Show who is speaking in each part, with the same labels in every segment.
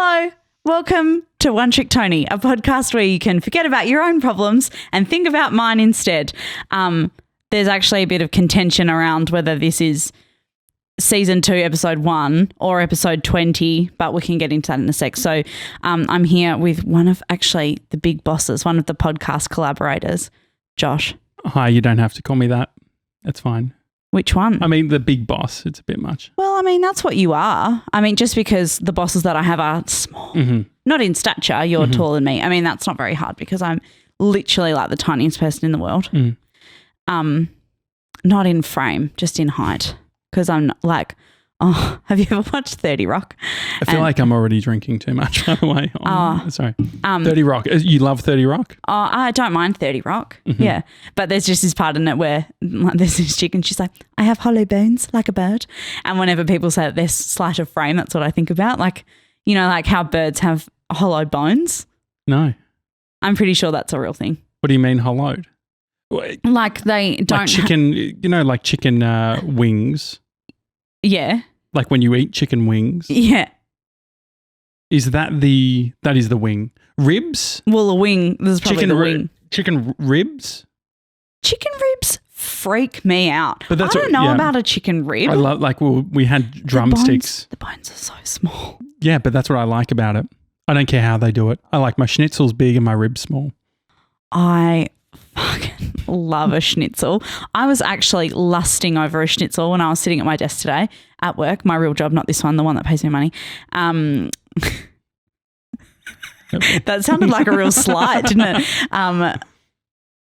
Speaker 1: Hello, welcome to One Trick Toni, a podcast where you can forget about your own problems and think about mine instead. There's actually a bit of contention around whether this is season 2, episode 1 or episode 20, but we can get into that in a sec. So I'm here with one of actually the big bosses, one of the podcast collaborators, Josh.
Speaker 2: Hi, you don't have to call me that. It's fine.
Speaker 1: Which one?
Speaker 2: I mean, the big boss. It's a bit much.
Speaker 1: Well, I mean, that's what you are. I mean, just because the bosses that I have are small, not in stature, you're taller than me. I mean, that's not very hard because I'm literally like the tiniest person in the world. Not in frame, just in height. Because I'm like, oh, have you ever watched 30 Rock?
Speaker 2: I feel like I'm already drinking too much, by the way. Sorry. 30 Rock. You love 30 Rock?
Speaker 1: Oh, I don't mind 30 Rock. Yeah. But there's just this part in it where like, there's this chick and she's like, I have hollow bones like a bird. And whenever people say that they're slight of frame, that's what I think about. Like, you know, like how birds have hollow bones.
Speaker 2: No.
Speaker 1: I'm pretty sure that's a real thing.
Speaker 2: What do you mean hollowed?
Speaker 1: Like they don't.
Speaker 2: Like chicken, you know, like chicken wings.
Speaker 1: Yeah.
Speaker 2: Like when you eat chicken wings.
Speaker 1: Yeah.
Speaker 2: Is that the wing? Ribs?
Speaker 1: Well, a wing. This is probably the wing.
Speaker 2: Chicken ribs?
Speaker 1: Chicken ribs freak me out.
Speaker 2: But that's
Speaker 1: I don't know about a chicken rib.
Speaker 2: I love, like, we had drumsticks.
Speaker 1: The bones are so small.
Speaker 2: Yeah, but that's what I like about it. I don't care how they do it. I like my schnitzels big and my ribs small.
Speaker 1: I fucking love a schnitzel. I was actually lusting over a schnitzel when I was sitting at my desk today at work, my real job, not this one, the one that pays me money. That sounded like a real slight, didn't it?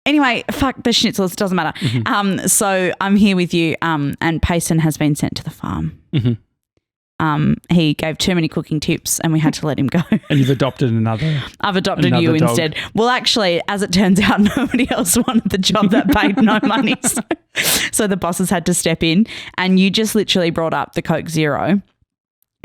Speaker 1: Anyway, fuck the schnitzels, it doesn't matter. So I'm here with you and Payson has been sent to the farm. He gave too many cooking tips and we had to let him go.
Speaker 2: And you've adopted another.
Speaker 1: I've adopted you
Speaker 2: dog.
Speaker 1: instead. Well, actually, as it turns out, nobody else wanted the job that paid no money. So the bosses had to step in and you just literally brought up the Coke Zero.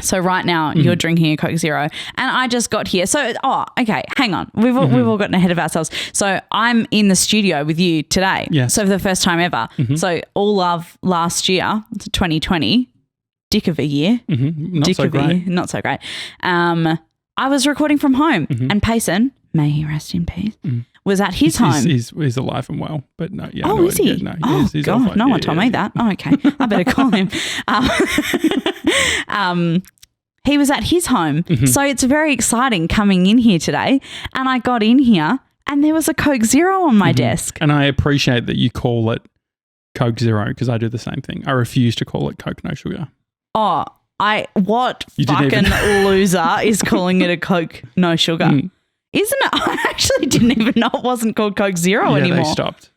Speaker 1: So right now you're drinking a Coke Zero and I just got here. So, okay, hang on. We've all gotten ahead of ourselves. So I'm in the studio with you today.
Speaker 2: Yes.
Speaker 1: So for the first time ever. So all of last year, 2020, dick of a year.
Speaker 2: Not so great.
Speaker 1: Not so great. I was recording from home and Payson, may he rest in peace, was at his home.
Speaker 2: He's alive and well, but no. Yeah,
Speaker 1: oh, is he?
Speaker 2: Yeah, no, he's
Speaker 1: God,
Speaker 2: alive.
Speaker 1: no one told me that. Oh, okay. I better call him. He was at his home. So it's very exciting coming in here today and I got in here and there was a Coke Zero on my desk.
Speaker 2: And I appreciate that you call it Coke Zero because I do the same thing. I refuse to call it Coke No Sugar.
Speaker 1: Oh, what fucking loser is calling it a Coke No Sugar? Isn't it? I actually didn't even know it wasn't called Coke Zero anymore.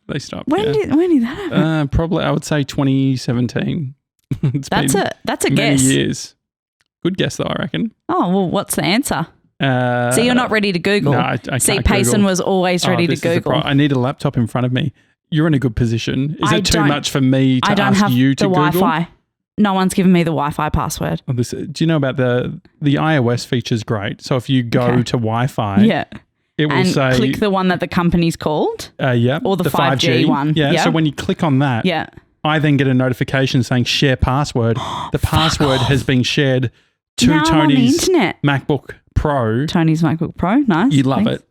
Speaker 2: They stopped.
Speaker 1: When did that happen?
Speaker 2: Probably, I would say 2017.
Speaker 1: That's a
Speaker 2: many
Speaker 1: guess.
Speaker 2: Years. Good guess though, I reckon.
Speaker 1: Oh, well, what's the answer? So you're not ready to Google?
Speaker 2: No, I can't
Speaker 1: See, Payson was always ready to Google.
Speaker 2: I need a laptop in front of me. You're in a good position. Is it too much for me to ask you to Google?
Speaker 1: Wi-Fi. No one's given me the Wi-Fi password.
Speaker 2: Do you know about the iOS feature's great? So if you go to Wi-Fi, it will say
Speaker 1: click the one that the company's called.
Speaker 2: Or
Speaker 1: the 5G one.
Speaker 2: Yeah. So when you click on that, I then get a notification saying share password. The password has been shared to
Speaker 1: now
Speaker 2: Tony's MacBook Pro.
Speaker 1: Tony's MacBook Pro. Nice.
Speaker 2: You love it.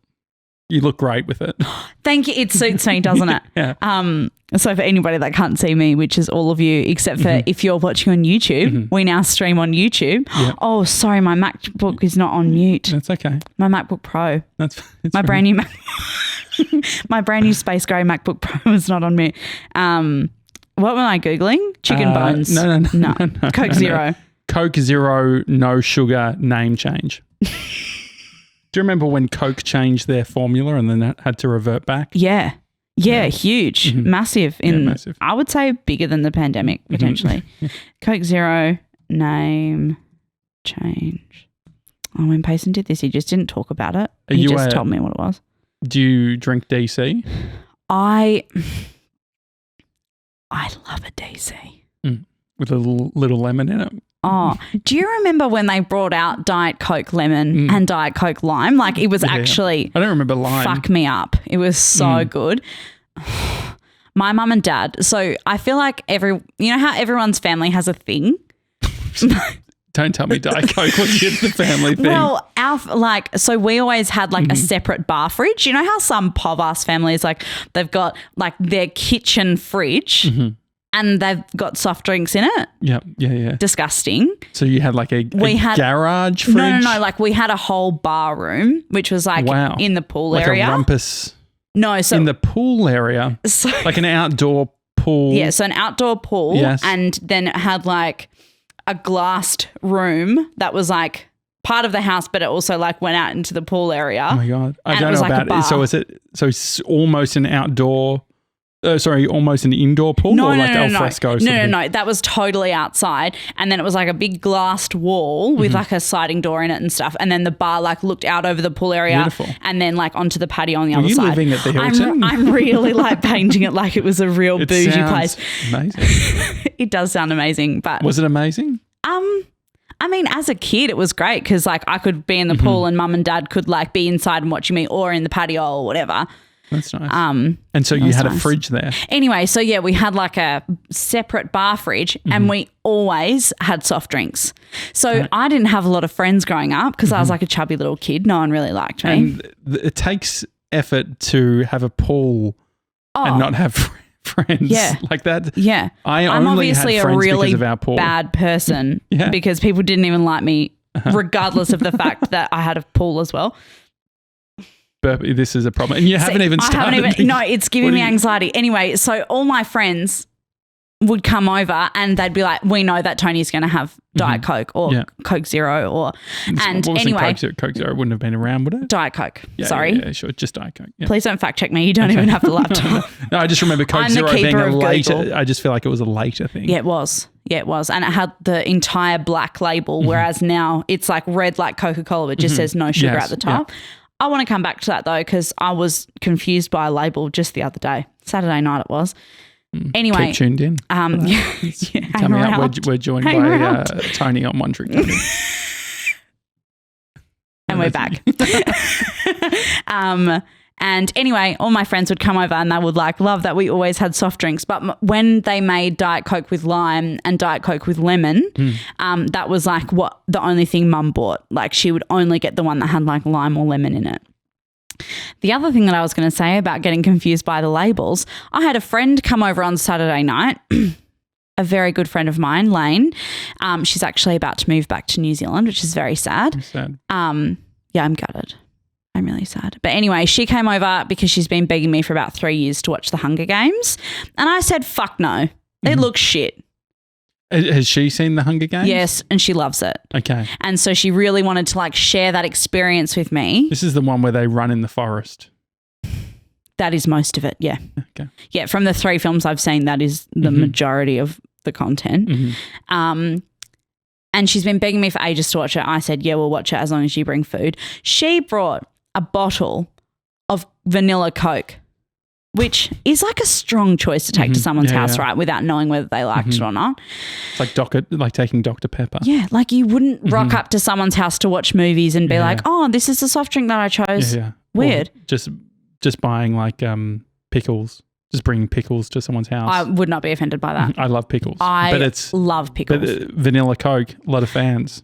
Speaker 2: You look great with it.
Speaker 1: Thank you. It suits me, doesn't it?
Speaker 2: Yeah.
Speaker 1: So for anybody that can't see me, which is all of you, except for if you're watching on YouTube, we now stream on YouTube. Yep. Oh, sorry, my MacBook is not on mute.
Speaker 2: That's okay.
Speaker 1: My MacBook Pro.
Speaker 2: My
Speaker 1: brand new my brand new space grey MacBook Pro is not on mute. What were I Googling? Chicken bones.
Speaker 2: No.
Speaker 1: Coke Zero.
Speaker 2: Coke Zero, no sugar name change. Do you remember when Coke changed their formula and then had to revert back?
Speaker 1: Yeah, huge, massive. Massive. I would say bigger than the pandemic, potentially. Coke Zero, name, change. Oh, when Payson did this, he just didn't talk about it. He just told me what it was.
Speaker 2: Do you drink DC?
Speaker 1: I love a DC.
Speaker 2: With a little lemon in it.
Speaker 1: Oh, do you remember when they brought out Diet Coke Lemon and Diet Coke Lime? Like it was actually...
Speaker 2: I don't remember lime.
Speaker 1: Fuck me up. It was so good. My mum and dad. So I feel like you know how everyone's family has a thing?
Speaker 2: Don't tell me Diet Coke was the family thing.
Speaker 1: Well, So we always had like a separate bar fridge. You know how some POV-ass families, like they've got like their kitchen fridge and they've got soft drinks in it?
Speaker 2: Yeah.
Speaker 1: Disgusting.
Speaker 2: So you had like a garage fridge?
Speaker 1: No. Like we had a whole bar room, which was like in the pool area.
Speaker 2: Like a rumpus.
Speaker 1: No, so
Speaker 2: in the pool area,
Speaker 1: so,
Speaker 2: like an outdoor pool.
Speaker 1: Yeah, so an outdoor pool,
Speaker 2: yes.
Speaker 1: And then it had like a glassed room that was like part of the house, but it also like went out into the pool area.
Speaker 2: Oh my God, I don't know
Speaker 1: like
Speaker 2: about it. So is it? So it's almost an outdoor. Almost an indoor pool or like al fresco?
Speaker 1: No. That was totally outside. And then it was like a big glassed wall with like a sliding door in it and stuff. And then the bar like looked out over the pool area.
Speaker 2: Beautiful.
Speaker 1: And then like onto the patio on the other
Speaker 2: you
Speaker 1: side.
Speaker 2: Living at the Hilton?
Speaker 1: I'm really like painting it like it was a real bougie place.
Speaker 2: Amazing.
Speaker 1: It does sound amazing, but
Speaker 2: was it amazing?
Speaker 1: I mean, as a kid, it was great because like I could be in the pool and mum and dad could like be inside and watching me, or in the patio or whatever.
Speaker 2: That's nice. And so you had a fridge there.
Speaker 1: Anyway, so yeah, we had like a separate bar fridge and we always had soft drinks. So I didn't have a lot of friends growing up because I was like a chubby little kid. No one really liked me.
Speaker 2: And it takes effort to have a pool and not have friends like that.
Speaker 1: Yeah. I'm obviously a really bad person because people didn't even like me regardless of the fact that I had a pool as well.
Speaker 2: This is a problem. And you haven't even started.
Speaker 1: No, it's giving me anxiety. Anyway, so all my friends would come over and they'd be like, we know that Tony's going to have Diet Coke or Coke Zero or anyway.
Speaker 2: Coke Zero wouldn't have been around, would it?
Speaker 1: Diet Coke.
Speaker 2: Yeah,
Speaker 1: Sorry.
Speaker 2: Yeah, sure. Just Diet Coke. Yeah.
Speaker 1: Please don't fact check me. You don't even have the laptop.
Speaker 2: No, I just remember Coke Zero being a later. I just feel like it was a later thing.
Speaker 1: Yeah, it was. And it had the entire black label, whereas now it's like red like Coca-Cola. It just says no sugar at the top. Yeah. I want to come back to that though because I was confused by a label just the other day. Saturday night it was. Anyway.
Speaker 2: Keep tuned in. Coming up, we're joined by Toni on One Trick Tony.
Speaker 1: And we're back. And anyway, all my friends would come over and they would like love that we always had soft drinks. But when they made Diet Coke with lime and Diet Coke with lemon, that was like the only thing mum bought. Like she would only get the one that had like lime or lemon in it. The other thing that I was going to say about getting confused by the labels, I had a friend come over on Saturday night, a very good friend of mine, Lane. She's actually about to move back to New Zealand, which is very sad.
Speaker 2: I'm sad.
Speaker 1: Yeah, I'm gutted. I'm really sad. But anyway, she came over because she's been begging me for about 3 years to watch the Hunger Games. And I said, fuck no. It looks shit.
Speaker 2: Has she seen the Hunger Games?
Speaker 1: Yes, and she loves it.
Speaker 2: Okay.
Speaker 1: And so she really wanted to like share that experience with me.
Speaker 2: This is the one where they run in the forest.
Speaker 1: That is most of it, yeah.
Speaker 2: Okay.
Speaker 1: Yeah, from the 3 films I've seen, that is the majority of the content. And she's been begging me for ages to watch it. I said, yeah, we'll watch it as long as you bring food. She brought a bottle of vanilla Coke, which is like a strong choice to take to someone's house, right, without knowing whether they liked it or not.
Speaker 2: It's like taking Dr. Pepper.
Speaker 1: Yeah, like you wouldn't rock up to someone's house to watch movies and be like, oh, this is the soft drink that I chose. Yeah. Weird.
Speaker 2: Or just buying like pickles. Just bringing pickles to someone's house.
Speaker 1: I would not be offended by that.
Speaker 2: I love pickles.
Speaker 1: Love pickles.
Speaker 2: But vanilla Coke, a lot of fans.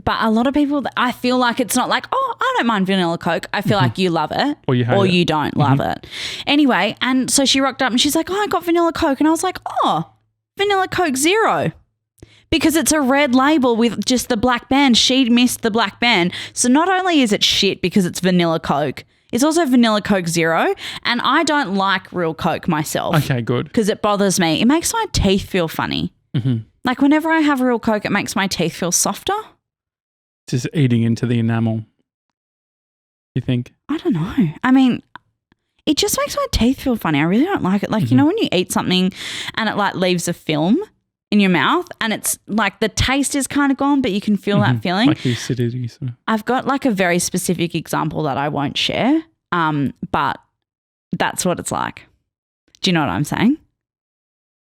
Speaker 1: But a lot of people, I feel like it's not like, oh, I don't mind vanilla Coke. I feel like you love it
Speaker 2: or
Speaker 1: you don't love it. Anyway, and so she rocked up and she's like, oh, I got vanilla Coke. And I was like, oh, vanilla Coke Zero. Because it's a red label with just the black band. She missed the black band. So not only is it shit because it's vanilla Coke, it's also vanilla Coke Zero, and I don't like real Coke myself.
Speaker 2: Okay, good.
Speaker 1: Because it bothers me. It makes my teeth feel funny. Like whenever I have real Coke, it makes my teeth feel softer.
Speaker 2: Just eating into the enamel, you think?
Speaker 1: I don't know. I mean, it just makes my teeth feel funny. I really don't like it. Like, you know when you eat something and it like leaves a film in your mouth and it's like the taste is kind of gone, but you can feel that feeling.
Speaker 2: Like the acidity. Sort of.
Speaker 1: I've got like a very specific example that I won't share, but that's what it's like. Do you know what I'm saying?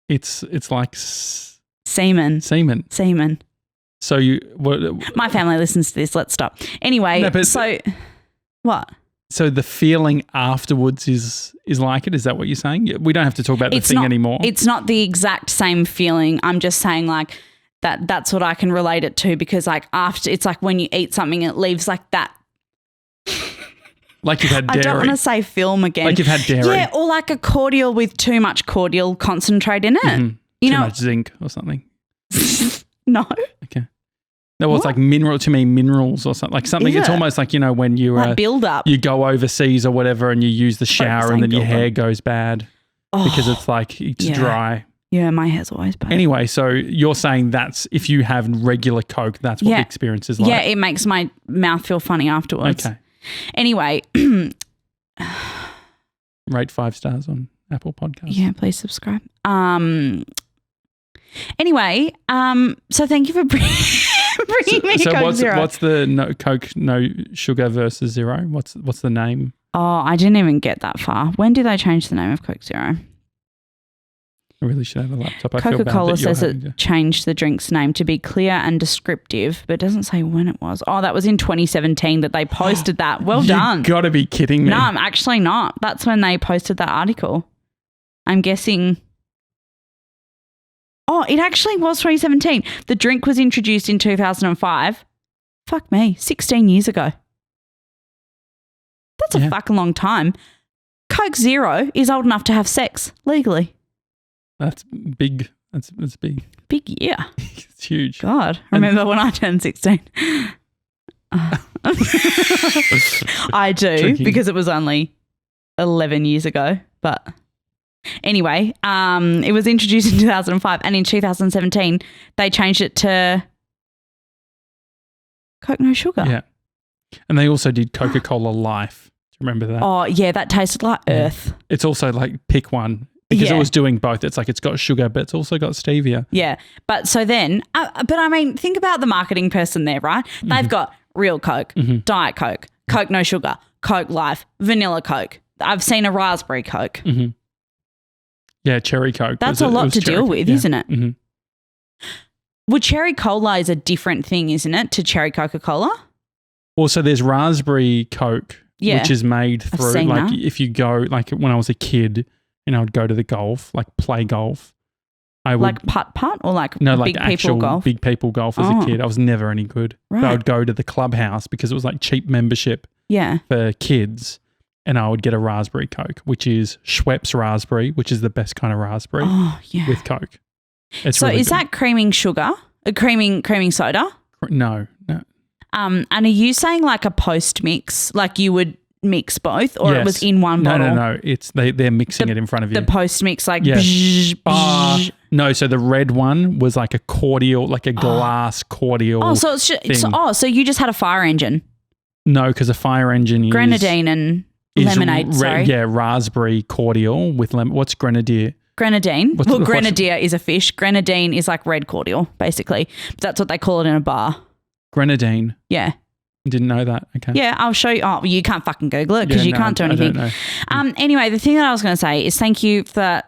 Speaker 2: It's like
Speaker 1: semen.
Speaker 2: So
Speaker 1: my family listens to this. Let's stop. Anyway, what?
Speaker 2: So the feeling afterwards is like it? Is that what you're saying? We don't have to talk about the thing anymore.
Speaker 1: It's not the exact same feeling. I'm just saying like That's what I can relate it to, because like after, it's like when you eat something, it leaves like that.
Speaker 2: Like you've had dairy.
Speaker 1: I don't want to say film again.
Speaker 2: Like you've had dairy.
Speaker 1: Yeah, or like a cordial with too much cordial concentrate in it.
Speaker 2: Mm-hmm.
Speaker 1: You
Speaker 2: too
Speaker 1: know,
Speaker 2: much zinc or something.
Speaker 1: No.
Speaker 2: Okay. No, well, it's like too many minerals or something. Like something.
Speaker 1: Is
Speaker 2: It's
Speaker 1: it?
Speaker 2: almost like, you know, when you
Speaker 1: Like build up.
Speaker 2: you go overseas or whatever and you use the shower and then your hair goes bad because it's like it's dry.
Speaker 1: Yeah, my hair's always bad.
Speaker 2: Anyway, so you're saying that's if you have regular Coke, that's what the experience is like.
Speaker 1: Yeah, it makes my mouth feel funny afterwards.
Speaker 2: Okay.
Speaker 1: Anyway.
Speaker 2: Rate 5 stars on Apple Podcasts.
Speaker 1: Yeah, please subscribe. Anyway, so thank you for bringing me Coke Zero.
Speaker 2: What's the Coke no sugar versus zero? What's the name?
Speaker 1: Oh, I didn't even get that far. When did they change the name of Coke Zero?
Speaker 2: I really should have a laptop. I feel bad
Speaker 1: Coca-Cola
Speaker 2: that you're
Speaker 1: says
Speaker 2: having
Speaker 1: it changed the drink's name to be clear and descriptive, but it doesn't say when it was. Oh, that was in 2017 that they posted that. Well done.
Speaker 2: You've got to be kidding me.
Speaker 1: No, I'm actually not. That's when they posted that article. I'm guessing. Oh, it actually was 2017. The drink was introduced in 2005. Fuck me, 16 years ago. That's a fucking long time. Coke Zero is old enough to have sex legally.
Speaker 2: That's big. That's big.
Speaker 1: Big year.
Speaker 2: It's huge.
Speaker 1: God, remember when I turned 16? I do,
Speaker 2: Tricky.
Speaker 1: because it was only 11 years ago. But anyway, it was introduced in 2005, and in 2017 they changed it to Coke No Sugar.
Speaker 2: Yeah. And they also did Coca-Cola Life. Do you remember that?
Speaker 1: Oh, yeah, that tasted like earth.
Speaker 2: It's also like pick one. Because it was doing both. It's like it's got sugar, but it's also got stevia.
Speaker 1: Yeah. But so then, but I mean, think about the marketing person there, right? They've got real Coke, Diet Coke, Coke No Sugar, Coke Life, Vanilla Coke. I've seen a raspberry Coke.
Speaker 2: Mm-hmm. Yeah, cherry Coke.
Speaker 1: That's a lot to deal with, isn't it?
Speaker 2: Mm-hmm.
Speaker 1: Well, cherry cola is a different thing, isn't it, to cherry Coca-Cola?
Speaker 2: Also, there's raspberry Coke, which is made through, like if you go, like when I was a kid, and I would go to the golf, like play golf. I would
Speaker 1: like putt-putt or like
Speaker 2: like
Speaker 1: big
Speaker 2: actual
Speaker 1: people golf?
Speaker 2: big people golf as a kid. I was never any good.
Speaker 1: Right.
Speaker 2: But I would go to the clubhouse because it was like cheap membership for kids, and I would get a raspberry Coke, which is Schweppes raspberry, which is the best kind of raspberry with Coke. It's
Speaker 1: so
Speaker 2: really
Speaker 1: is
Speaker 2: good.
Speaker 1: that creaming sugar, creaming soda?
Speaker 2: No.
Speaker 1: And are you saying like a post mix, like you would mix both, or it was in one bottle?
Speaker 2: No. It's they're mixing it in front of you.
Speaker 1: The post mix, like
Speaker 2: no. So the red one was like a cordial, like a glass cordial.
Speaker 1: Oh, so it's just, so you just had a fire engine?
Speaker 2: No, because a fire engine is
Speaker 1: grenadine and lemonade. Sorry,
Speaker 2: raspberry cordial with lemon. What's grenadier?
Speaker 1: Grenadine. Grenadier is a fish. Grenadine is like red cordial, basically. But that's what they call it in a bar.
Speaker 2: Grenadine.
Speaker 1: Yeah.
Speaker 2: Didn't know that. Okay.
Speaker 1: Yeah, I'll show you. Oh, you can't fucking Google it because you can't do anything.
Speaker 2: I don't know.
Speaker 1: Anyway, the thing that I was going to say is thank you for that.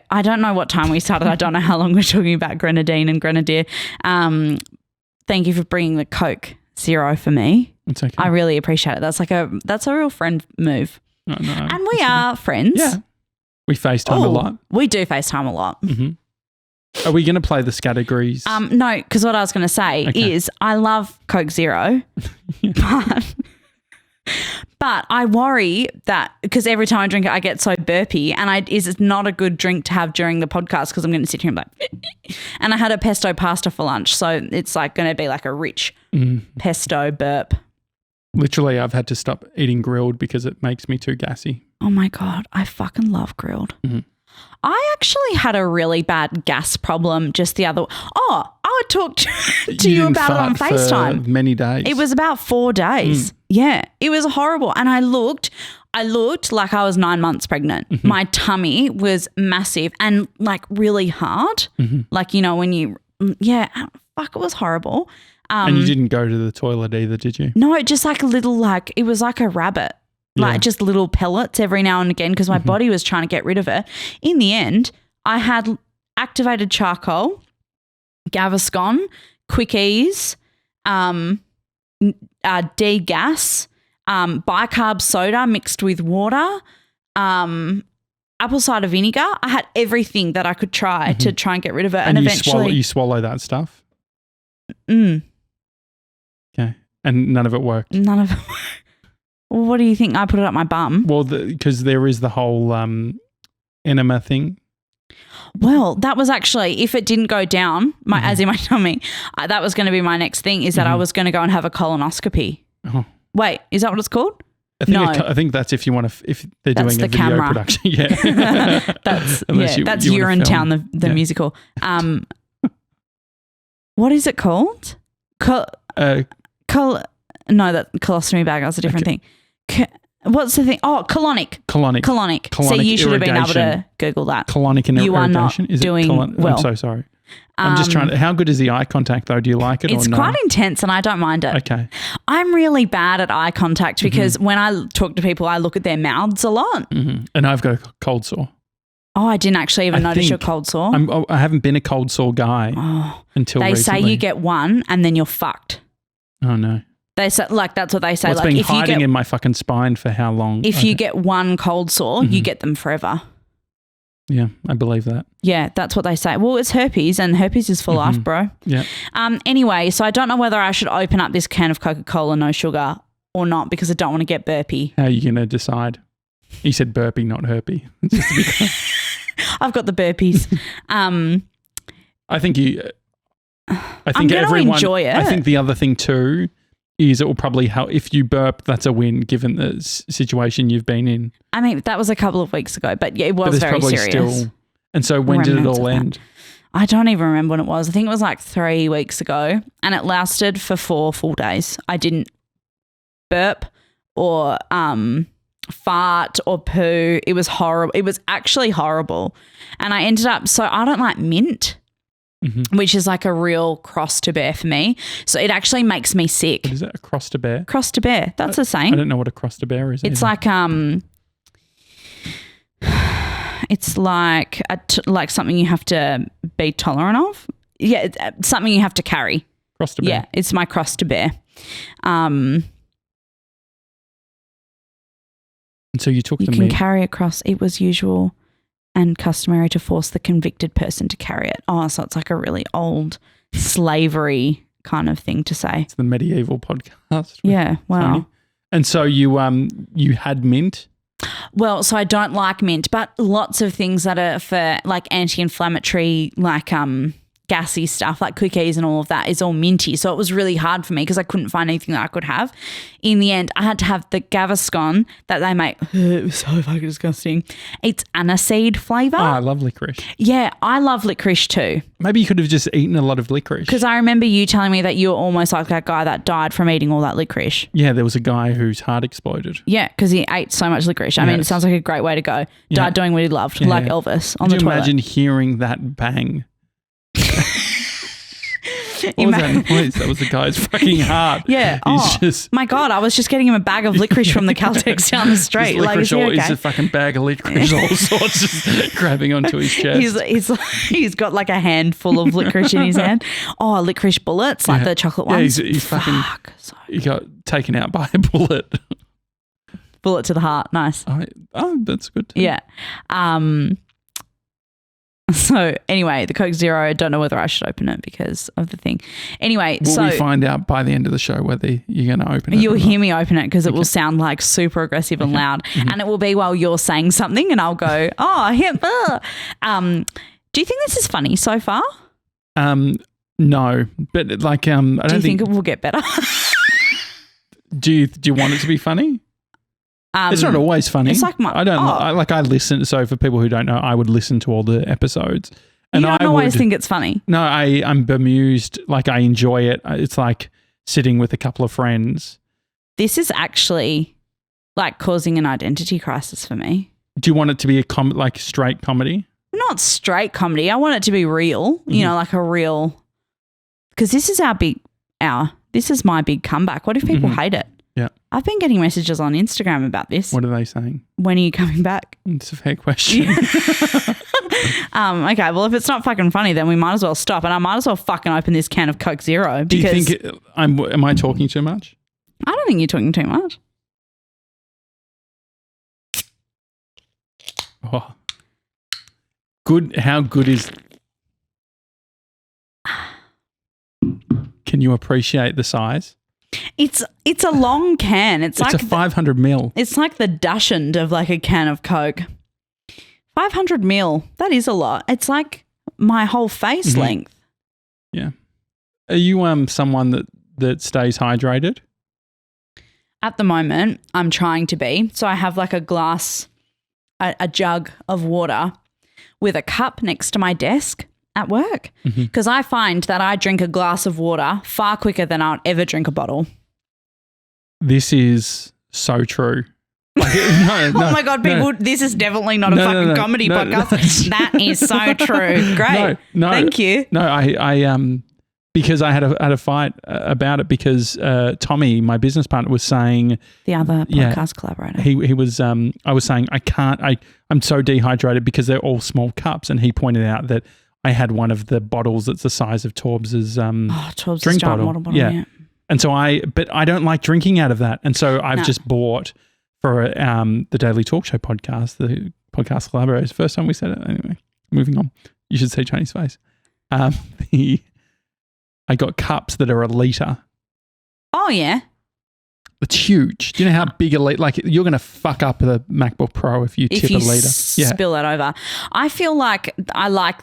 Speaker 1: I don't know what time we started. I don't know how long we're talking about grenadine and grenadier. Thank you for bringing the Coke Zero for me.
Speaker 2: It's okay.
Speaker 1: I really appreciate it. That's a real friend move.
Speaker 2: No,
Speaker 1: and we are friends.
Speaker 2: Yeah. We FaceTime a lot.
Speaker 1: We do FaceTime a lot.
Speaker 2: Mm-hmm. Are we going to play the categories?
Speaker 1: No, because what I was going to say is I love Coke Zero, but I worry that because every time I drink it, I get so burpy, and it's not a good drink to have during the podcast because I'm going to sit here and be like, and I had a pesto pasta for lunch, so it's like going to be like a rich pesto burp.
Speaker 2: Literally, I've had to stop eating grilled because it makes me too gassy.
Speaker 1: Oh my God, I fucking love grilled. Mm-hmm. I actually had a really bad gas problem just the other. Oh, I talked to you about it on FaceTime.
Speaker 2: For many days.
Speaker 1: It was about 4 days. Yeah, it was horrible. And I looked like I was 9 months pregnant. Mm-hmm. My tummy was massive and like really hard. Mm-hmm. Like, you know, when it was horrible.
Speaker 2: And you didn't go to the toilet either, did you?
Speaker 1: No, just like a little, like it was like a rabbit. Like just little pellets every now and again because my body was trying to get rid of it. In the end, I had activated charcoal, Gaviscon, Quick Ease, degas, bicarb soda mixed with water, apple cider vinegar. I had everything that I could try to try and get rid of it. And eventually
Speaker 2: you swallow that stuff?
Speaker 1: Okay.
Speaker 2: And none of it worked?
Speaker 1: None of it. Well, what do you think? I put it up my bum.
Speaker 2: Well, because there is the whole enema thing.
Speaker 1: Well, that was actually, if it didn't go down, as in my tummy, that was going to be my next thing, is that I was going to go and have a colonoscopy.
Speaker 2: Oh.
Speaker 1: Wait, is that what it's called?
Speaker 2: I think that's if you want to, if they're doing a video
Speaker 1: camera.
Speaker 2: production. Yeah.
Speaker 1: That's Urinetown, the musical. What is it called? No, that colostomy bag. That's a different thing. What's the thing? Oh, colonic. So you should have been able to Google that.
Speaker 2: Colonic irrigation.
Speaker 1: You are not doing well.
Speaker 2: I'm so sorry. I'm just trying to. How good is the eye contact though? Do you like it or no?
Speaker 1: It's quite intense and I don't mind it.
Speaker 2: Okay.
Speaker 1: I'm really bad at eye contact because when I talk to people, I look at their mouths a lot.
Speaker 2: And I've got a cold sore.
Speaker 1: Oh, I didn't actually even notice your cold sore.
Speaker 2: I haven't been a cold sore guy until recently. They say
Speaker 1: you get one and then you're fucked.
Speaker 2: Oh no.
Speaker 1: They say, like, that's what they say.
Speaker 2: Well, it's been hiding in my fucking spine for how long?
Speaker 1: If you get one cold sore, you get them forever.
Speaker 2: Yeah, I believe that.
Speaker 1: Yeah, that's what they say. Well, it's herpes and herpes is for life, bro.
Speaker 2: Yeah.
Speaker 1: Anyway, so I don't know whether I should open up this can of Coca-Cola no sugar or not because I don't want to get burpy.
Speaker 2: How are you going to decide? You said burpy, not herpy. Just to be clear.
Speaker 1: I've got the burpees.
Speaker 2: I think
Speaker 1: I'm going to enjoy it.
Speaker 2: I think the other thing too is it will probably help if you burp. That's a win given the situation you've been in.
Speaker 1: I mean, that was a couple of weeks ago, but yeah, it was very serious.
Speaker 2: And so when did it all end?
Speaker 1: I don't even remember when it was. I think it was like 3 weeks ago and it lasted for 4 full days. I didn't burp or fart or poo. It was horrible. It was actually horrible. And I ended up, so I don't like mint. Which is like a real cross to bear for me. So it actually makes me sick.
Speaker 2: What is that? A cross to bear?
Speaker 1: Cross to bear. That's a saying.
Speaker 2: I don't know what a cross to bear is.
Speaker 1: It's like it's like like something you have to be tolerant of. Yeah, it's something you have to carry.
Speaker 2: Cross to bear.
Speaker 1: Yeah, it's my cross to bear. And
Speaker 2: so you took the meat.
Speaker 1: You can carry a cross. It was usual and customary to force the convicted person to carry it. Oh, so it's like a really old slavery kind of thing to say.
Speaker 2: It's the medieval podcast.
Speaker 1: Yeah, wow.
Speaker 2: Toni. And so you had mint?
Speaker 1: Well, so I don't like mint, but lots of things that are for like anti-inflammatory, like gassy stuff like cookies and all of that is all minty. So it was really hard for me because I couldn't find anything that I could have. In the end, I had to have the Gaviscon that they make. It was so fucking disgusting. It's aniseed flavour.
Speaker 2: Oh, I love licorice.
Speaker 1: Yeah, I love licorice too.
Speaker 2: Maybe you could have just eaten a lot of licorice.
Speaker 1: Because I remember you telling me that you were almost like that guy that died from eating all that licorice.
Speaker 2: Yeah, there was a guy whose heart exploded.
Speaker 1: Yeah, because he ate so much licorice. I mean, it sounds like a great way to go. Died doing what he loved, like Elvis on the toilet.
Speaker 2: Could you imagine hearing that bang? What was that noise? That was the guy's fucking heart.
Speaker 1: Yeah. My God, I was just getting him a bag of licorice from the Caltex down the street.
Speaker 2: He's a fucking bag of licorice all sorts just grabbing onto his chest.
Speaker 1: He's got like a handful of licorice in his hand. Oh, licorice bullets, like the chocolate ones.
Speaker 2: Yeah, he's fucking, he got taken out by a bullet.
Speaker 1: Bullet to the heart. Nice.
Speaker 2: Oh, that's good too.
Speaker 1: Yeah. So anyway, the Coke Zero, I don't know whether I should open it because of the thing. Anyway,
Speaker 2: will we find out by the end of the show whether you're going to open it?
Speaker 1: You'll hear me open it because it will sound like super aggressive and loud, and it will be while you're saying something, and I'll go, "Oh, hip." Do you think this is funny so far?
Speaker 2: No, but like, I don't think. Do
Speaker 1: you think it will get better?
Speaker 2: Do you want it to be funny? It's not always funny. It's like I listen. So for people who don't know, I would listen to all the episodes. And
Speaker 1: you don't always think it's funny.
Speaker 2: No, I'm bemused. Like I enjoy it. It's like sitting with a couple of friends.
Speaker 1: This is actually like causing an identity crisis for me.
Speaker 2: Do you want it to be like straight comedy?
Speaker 1: Not straight comedy. I want it to be real. You know, like a real. Because this is this is my big comeback. What if people hate it?
Speaker 2: Yeah.
Speaker 1: I've been getting messages on Instagram about this.
Speaker 2: What are they saying?
Speaker 1: When are you coming back?
Speaker 2: It's a fair question.
Speaker 1: Okay, well, if it's not fucking funny, then we might as well stop. And I might as well fucking open this can of Coke Zero.
Speaker 2: Do you think am I talking too much?
Speaker 1: I don't think you're talking too much.
Speaker 2: Oh, How good is? Can you appreciate the size?
Speaker 1: It's a long can. It's like
Speaker 2: a 500 ml.
Speaker 1: It's like the Dachshund of like a can of Coke. 500 ml. That is a lot. It's like my whole face length.
Speaker 2: Yeah. Are you someone that stays hydrated?
Speaker 1: At the moment, I'm trying to be. So I have like a glass, a jug of water with a cup next to my desk at work, because I find that I drink a glass of water far quicker than I'll ever drink a bottle. This
Speaker 2: is so true. Like,
Speaker 1: oh my God, people, this is definitely not a fucking comedy podcast. That is so true. Great. No, thank you.
Speaker 2: No, I because I had a fight about it because Tommy, my business partner, was saying,
Speaker 1: the other podcast collaborator.
Speaker 2: He was I was saying I'm so dehydrated because they're all small cups, and he pointed out that I had one of the bottles that's the size of Torbs's drink bottle. Yeah. And so but I don't like drinking out of that. And so I've just bought for the Daily Talk Show podcast, the podcast collaborators. First time we said it. Anyway, moving on. You should see Tony's face. I got cups that are 1 litre.
Speaker 1: Oh, yeah.
Speaker 2: It's huge. Do you know how big a litre? Like, you're going to fuck up the MacBook Pro if you tip a litre.
Speaker 1: Spill that over. I feel like I like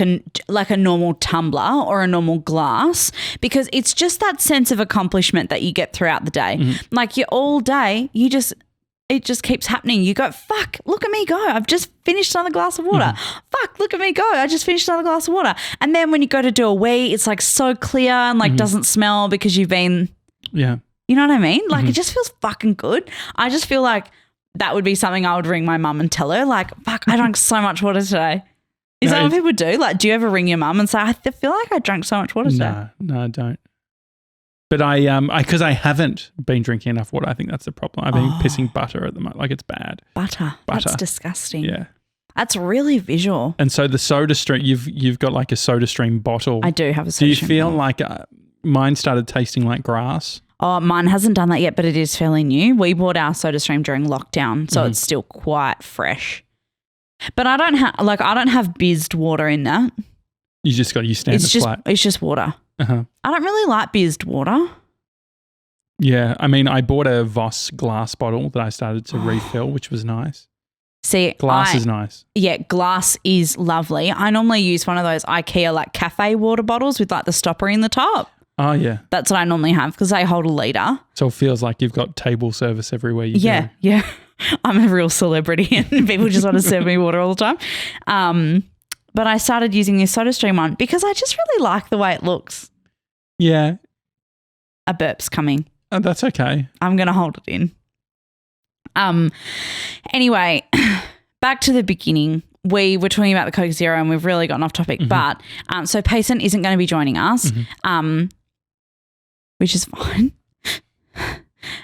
Speaker 1: a normal tumbler or a normal glass, because it's just that sense of accomplishment that you get throughout the day. Like, you're all day, it just keeps happening. You go, fuck, look at me go. I've just finished another glass of water. Fuck, look at me go. I just finished another glass of water. And then when you go to do a wee, it's like so clear and like doesn't smell because you've been, you know what I mean? Like, it just feels fucking good. I just feel like that would be something I would ring my mum and tell her, like, fuck, I drank so much water today. Is that what people do? Like, do you ever ring your mum and say, I feel like I drank so much water today?
Speaker 2: No, I don't. But because I haven't been drinking enough water, I think that's the problem. I've been pissing butter at the moment. Like, it's bad.
Speaker 1: Butter. That's disgusting.
Speaker 2: Yeah.
Speaker 1: That's really visual.
Speaker 2: And so the Soda Stream, you've got like a Soda Stream bottle.
Speaker 1: I do have a Soda Stream
Speaker 2: Do you feel
Speaker 1: bottle.
Speaker 2: like mine started tasting like grass?
Speaker 1: Oh, mine hasn't done that yet, but it is fairly new. We bought our Soda Stream during lockdown, so it's still quite fresh. But I don't have bizzed water in that.
Speaker 2: You just got your standard flat.
Speaker 1: It's just water. I don't really like bizzed water.
Speaker 2: Yeah, I mean, I bought a Voss glass bottle that I started to refill, which was nice.
Speaker 1: See,
Speaker 2: glass is nice.
Speaker 1: Yeah, glass is lovely. I normally use one of those IKEA like cafe water bottles with like the stopper in the top.
Speaker 2: Oh, yeah.
Speaker 1: That's what I normally have because they hold 1 litre.
Speaker 2: So it feels like you've got table service everywhere you go.
Speaker 1: Yeah. I'm a real celebrity and people just want to serve me water all the time. But I started using this SodaStream one because I just really like the way it looks.
Speaker 2: Yeah.
Speaker 1: A burp's coming.
Speaker 2: Oh, that's okay.
Speaker 1: I'm going to hold it in. Anyway, back to the beginning. We were talking about the Coke Zero and we've really gotten off topic. But so Payson isn't going to be joining us, which is fine.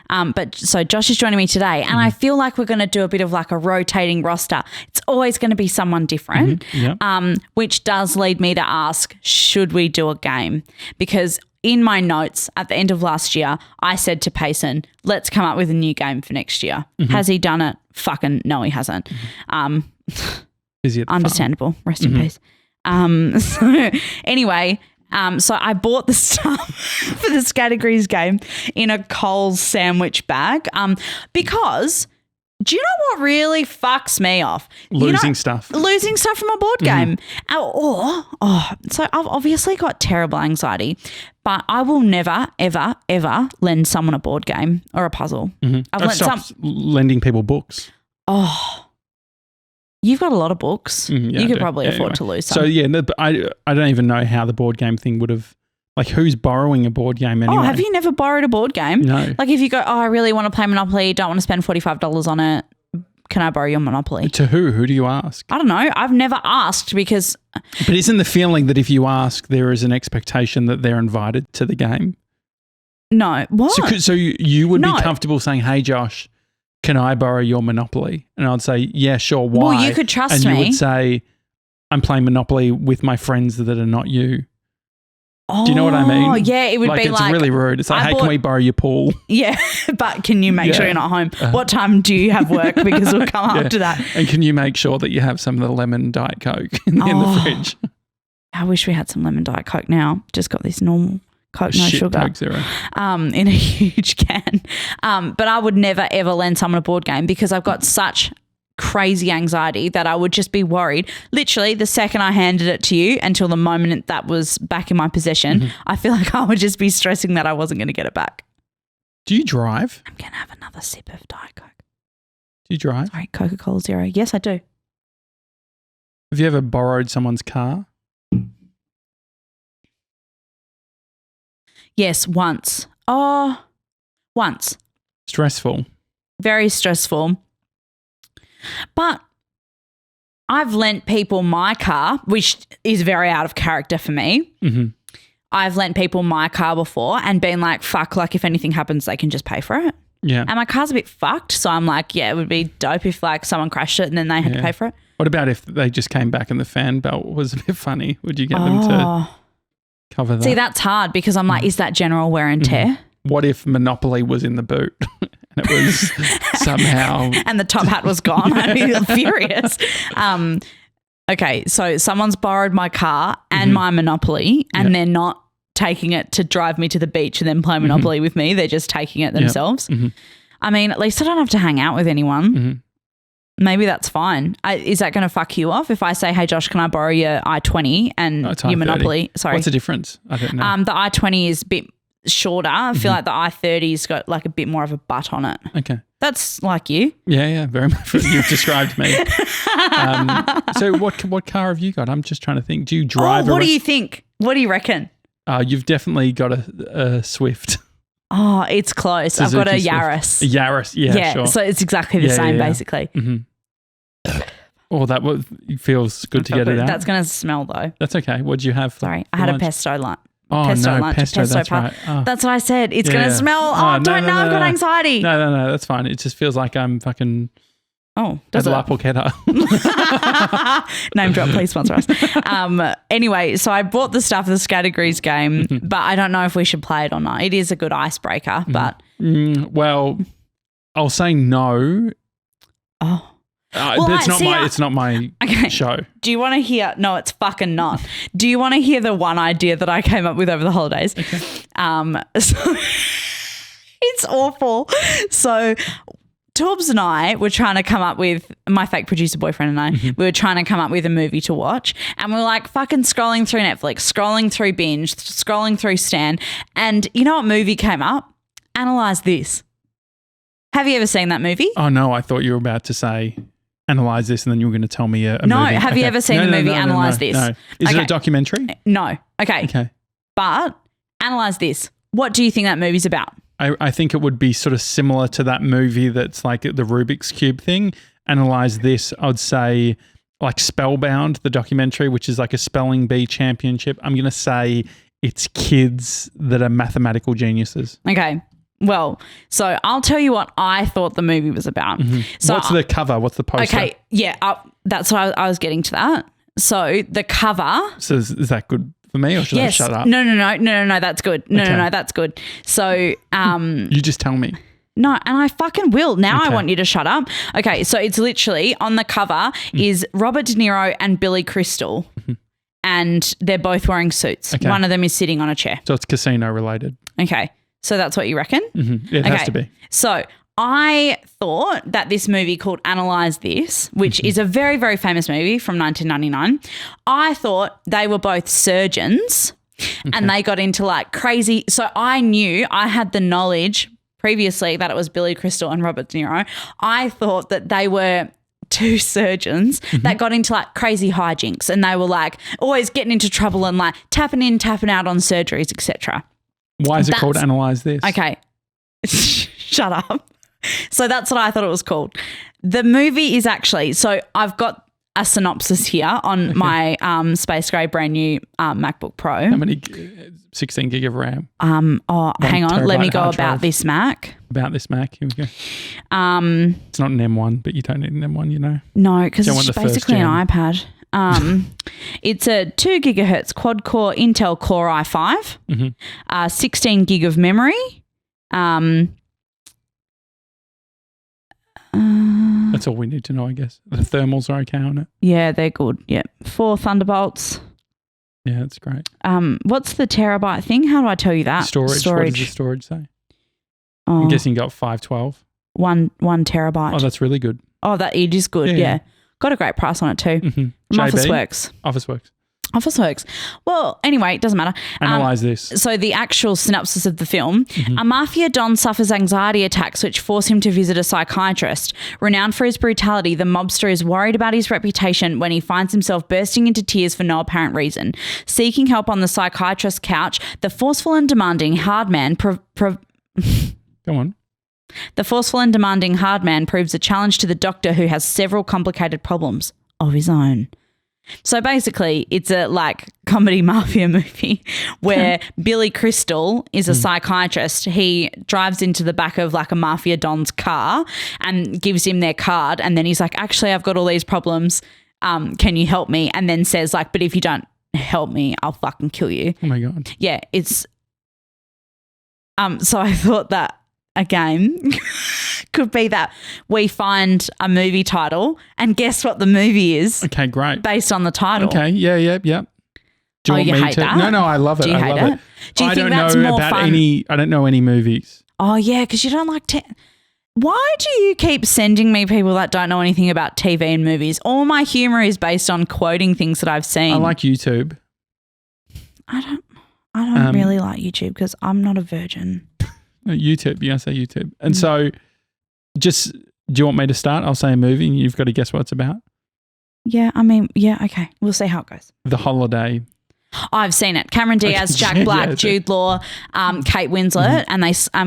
Speaker 1: But so Josh is joining me today and I feel like we're going to do a bit of like a rotating roster. It's always going to be someone different, which does lead me to ask, should we do a game? Because in my notes at the end of last year, I said to Payson, let's come up with a new game for next year. Has he done it? Fucking no, he hasn't.
Speaker 2: Busy at the
Speaker 1: understandable.
Speaker 2: farm.
Speaker 1: Rest in peace. So anyway, so I bought the stuff for this categories game in a Coles sandwich bag because do you know what really fucks me off?
Speaker 2: Losing stuff.
Speaker 1: Losing stuff from a board game. So I've obviously got terrible anxiety, but I will never, ever, ever lend someone a board game or a puzzle.
Speaker 2: I've stopped lending people books.
Speaker 1: Oh, you've got a lot of books. You could probably afford to lose some.
Speaker 2: So, yeah, but I don't even know how the board game thing would have, like, who's borrowing a board game anyway?
Speaker 1: Oh, have you never borrowed a board game?
Speaker 2: No.
Speaker 1: Like, if you go, I really want to play Monopoly, don't want to spend $45 on it, can I borrow your Monopoly?
Speaker 2: To who? Who do you ask?
Speaker 1: I don't know. I've never asked because...
Speaker 2: But isn't the feeling that if you ask, there is an expectation that they're invited to the game?
Speaker 1: No. What?
Speaker 2: So you would be comfortable saying, hey, Josh, can I borrow your Monopoly? And I'd say, yeah, sure. Why?
Speaker 1: Well, you could trust me.
Speaker 2: And you would say, I'm playing Monopoly with my friends that are not you. Do you know what I mean?
Speaker 1: Oh, yeah, it would be
Speaker 2: it's really rude. It's like, hey, can we borrow your pool?
Speaker 1: Yeah, but can you make sure you're not home? What time do you have work? Because we'll come after that.
Speaker 2: And can you make sure that you have some of the lemon Diet Coke in the fridge?
Speaker 1: I wish we had some lemon Diet Coke now. Just got this normal Coke, no sugar.
Speaker 2: Coke Zero.
Speaker 1: In a huge can. But I would never, ever lend someone a board game because I've got such crazy anxiety that I would just be worried. Literally, the second I handed it to you until the moment that was back in my possession, I feel like I would just be stressing that I wasn't going to get it back.
Speaker 2: Do you drive?
Speaker 1: I'm going to have another sip of Diet Coke.
Speaker 2: Do you drive?
Speaker 1: Sorry, Coca-Cola Zero. Yes, I do.
Speaker 2: Have you ever borrowed someone's car?
Speaker 1: Yes, once. Once.
Speaker 2: Stressful.
Speaker 1: Very stressful. But I've lent people my car, which is very out of character for me.
Speaker 2: Mm-hmm.
Speaker 1: I've lent people my car before and been like, fuck, like if anything happens, they can just pay for it.
Speaker 2: Yeah.
Speaker 1: And my car's a bit fucked. So I'm like, yeah, it would be dope if like someone crashed it and then they had to pay for it.
Speaker 2: What about if they just came back and the fan belt was a bit funny? Would you get them to cover that?
Speaker 1: See, that's hard because I'm like, is that general wear and tear?
Speaker 2: What if Monopoly was in the boot? And it was somehow...
Speaker 1: and the top hat was gone. I'd be furious. Okay, so someone's borrowed my car and my Monopoly and they're not taking it to drive me to the beach and then play Monopoly with me. They're just taking it themselves. I mean, at least I don't have to hang out with anyone. Maybe that's fine. Is that going to fuck you off if I say, hey, Josh, can I borrow your i20 and your Monopoly? Sorry.
Speaker 2: What's the difference? I don't know.
Speaker 1: The i20 is a bit shorter. I feel like the i30's got like a bit more of a butt on it.
Speaker 2: Okay.
Speaker 1: That's like you.
Speaker 2: Yeah, very much. You've described me. So what car have you got? I'm just trying to think. Do you drive?
Speaker 1: What do you think? What do you reckon?
Speaker 2: You've definitely got a Swift.
Speaker 1: Oh, it's close.
Speaker 2: Suzuki
Speaker 1: I've got a
Speaker 2: Swift.
Speaker 1: Yaris.
Speaker 2: A Yaris, yeah, sure.
Speaker 1: So it's exactly the same, basically.
Speaker 2: Oh, that feels good to get it out.
Speaker 1: That's going to smell though.
Speaker 2: That's okay. What did you have?
Speaker 1: Sorry, I had a pesto lunch.
Speaker 2: Oh,
Speaker 1: pesto
Speaker 2: no,
Speaker 1: lunch.
Speaker 2: pesto, that's right. Oh.
Speaker 1: That's what I said. It's going to smell. I've got anxiety.
Speaker 2: No, that's fine. It just feels like I'm fucking...
Speaker 1: Oh, does it?
Speaker 2: La Porchetta.
Speaker 1: Name drop, please sponsor us. Anyway, so I bought the stuff for the Categories game, but I don't know if we should play it or not. It is a good icebreaker, but...
Speaker 2: well, I'll say no.
Speaker 1: Oh.
Speaker 2: But it's not my show.
Speaker 1: Do you want to hear? No, it's fucking not. Do you want to hear the one idea that I came up with over the holidays?
Speaker 2: Okay.
Speaker 1: So it's awful. So Torbs and I were trying to come up with, my fake producer boyfriend and I, we were trying to come up with a movie to watch, and we were like fucking scrolling through Netflix, scrolling through Binge, scrolling through Stan, and you know what movie came up? Analyze This. Have you ever seen that movie?
Speaker 2: Oh no, I thought you were about to say Analyze This and then you were going to tell me a
Speaker 1: no,
Speaker 2: movie.
Speaker 1: Have you ever seen the movie Analyze This?
Speaker 2: No. Is it a documentary?
Speaker 1: No. Okay. But Analyze This. What do you think that movie's about?
Speaker 2: I think it would be sort of similar to that movie that's like the Rubik's Cube thing. Analyze This, I would say like Spellbound, the documentary, which is like a spelling bee championship. I'm going to say it's kids that are mathematical geniuses.
Speaker 1: Okay. Well, so I'll tell you what I thought the movie was about. So
Speaker 2: what's the cover? What's the poster?
Speaker 1: Okay, yeah, that's what I was getting to that. So the cover.
Speaker 2: So is that good for me or should I shut up?
Speaker 1: No, that's good. No, that's good. So
Speaker 2: you just tell me.
Speaker 1: No, and I fucking will. Now I want you to shut up. Okay, so it's literally on the cover is Robert De Niro and Billy Crystal. And they're both wearing suits. Okay. One of them is sitting on a chair.
Speaker 2: So it's casino related.
Speaker 1: Okay. So that's what you reckon?
Speaker 2: It has to be.
Speaker 1: So I thought that this movie called Analyze This, which is a very, very famous movie from 1999, I thought they were both surgeons and they got into like crazy. So I knew, I had the knowledge previously that it was Billy Crystal and Robert De Niro. I thought that they were two surgeons that got into like crazy hijinks and they were like always getting into trouble and like tapping in, tapping out on surgeries, etc.
Speaker 2: Why is it called Analyze This?
Speaker 1: Okay. Shut up. So that's what I thought it was called. The movie is actually, so I've got a synopsis here on my Space Grey brand new MacBook Pro.
Speaker 2: How many? 16 gig of RAM.
Speaker 1: Hang on. Let me go about this Mac.
Speaker 2: About this Mac. Here we go. It's not an M1, but you don't need an M1, you know.
Speaker 1: No, because it's basically an iPad. It's a 2 gigahertz quad-core Intel Core i5, 16 gig of memory.
Speaker 2: That's all we need to know, I guess. The thermals are okay on it.
Speaker 1: Yeah, they're good. Yeah, 4 Thunderbolts.
Speaker 2: Yeah, that's great.
Speaker 1: What's the terabyte thing? How do I tell you that?
Speaker 2: Storage. What does the storage say?
Speaker 1: Oh,
Speaker 2: I'm guessing you got 512.
Speaker 1: 1 terabyte.
Speaker 2: Oh, that's really good.
Speaker 1: Oh, it is good. Yeah. Got a great price on it too.
Speaker 2: Officeworks.
Speaker 1: Officeworks. Well, anyway, it doesn't matter.
Speaker 2: Analyze this.
Speaker 1: So the actual synopsis of the film, a mafia don suffers anxiety attacks which force him to visit a psychiatrist. Renowned for his brutality, the mobster is worried about his reputation when he finds himself bursting into tears for no apparent reason. Seeking help on the psychiatrist's couch, the forceful and demanding hard man
Speaker 2: Go on.
Speaker 1: The forceful and demanding hard man proves a challenge to the doctor who has several complicated problems of his own. So basically, it's a comedy mafia movie where Billy Crystal is a psychiatrist. He drives into the back of a mafia don's car and gives him their card. And then he's like, actually, I've got all these problems. Can you help me? And then says but if you don't help me, I'll fucking kill you.
Speaker 2: Oh my God.
Speaker 1: Yeah, it's so I thought that again could be that we find a movie title and guess what the movie is.
Speaker 2: Okay, great.
Speaker 1: Based on the title.
Speaker 2: Okay, yeah. Do you want
Speaker 1: you
Speaker 2: me
Speaker 1: hate
Speaker 2: to?
Speaker 1: that?
Speaker 2: No, I love it.
Speaker 1: Do you hate it? Do you think that's more fun?
Speaker 2: I don't know any movies.
Speaker 1: Oh yeah, because you don't like Why do you keep sending me people that don't know anything about TV and movies? All my humour is based on quoting things that I've seen.
Speaker 2: I like YouTube.
Speaker 1: I don't really like YouTube because I'm not a virgin.
Speaker 2: YouTube, yeah, I say YouTube. And so do you want me to start? I'll say a movie and you've got to guess what it's about.
Speaker 1: Yeah, I mean, yeah, okay. We'll see how it goes.
Speaker 2: The Holiday.
Speaker 1: I've seen it. Cameron Diaz, Jack Black, Jude Law, Kate Winslet, and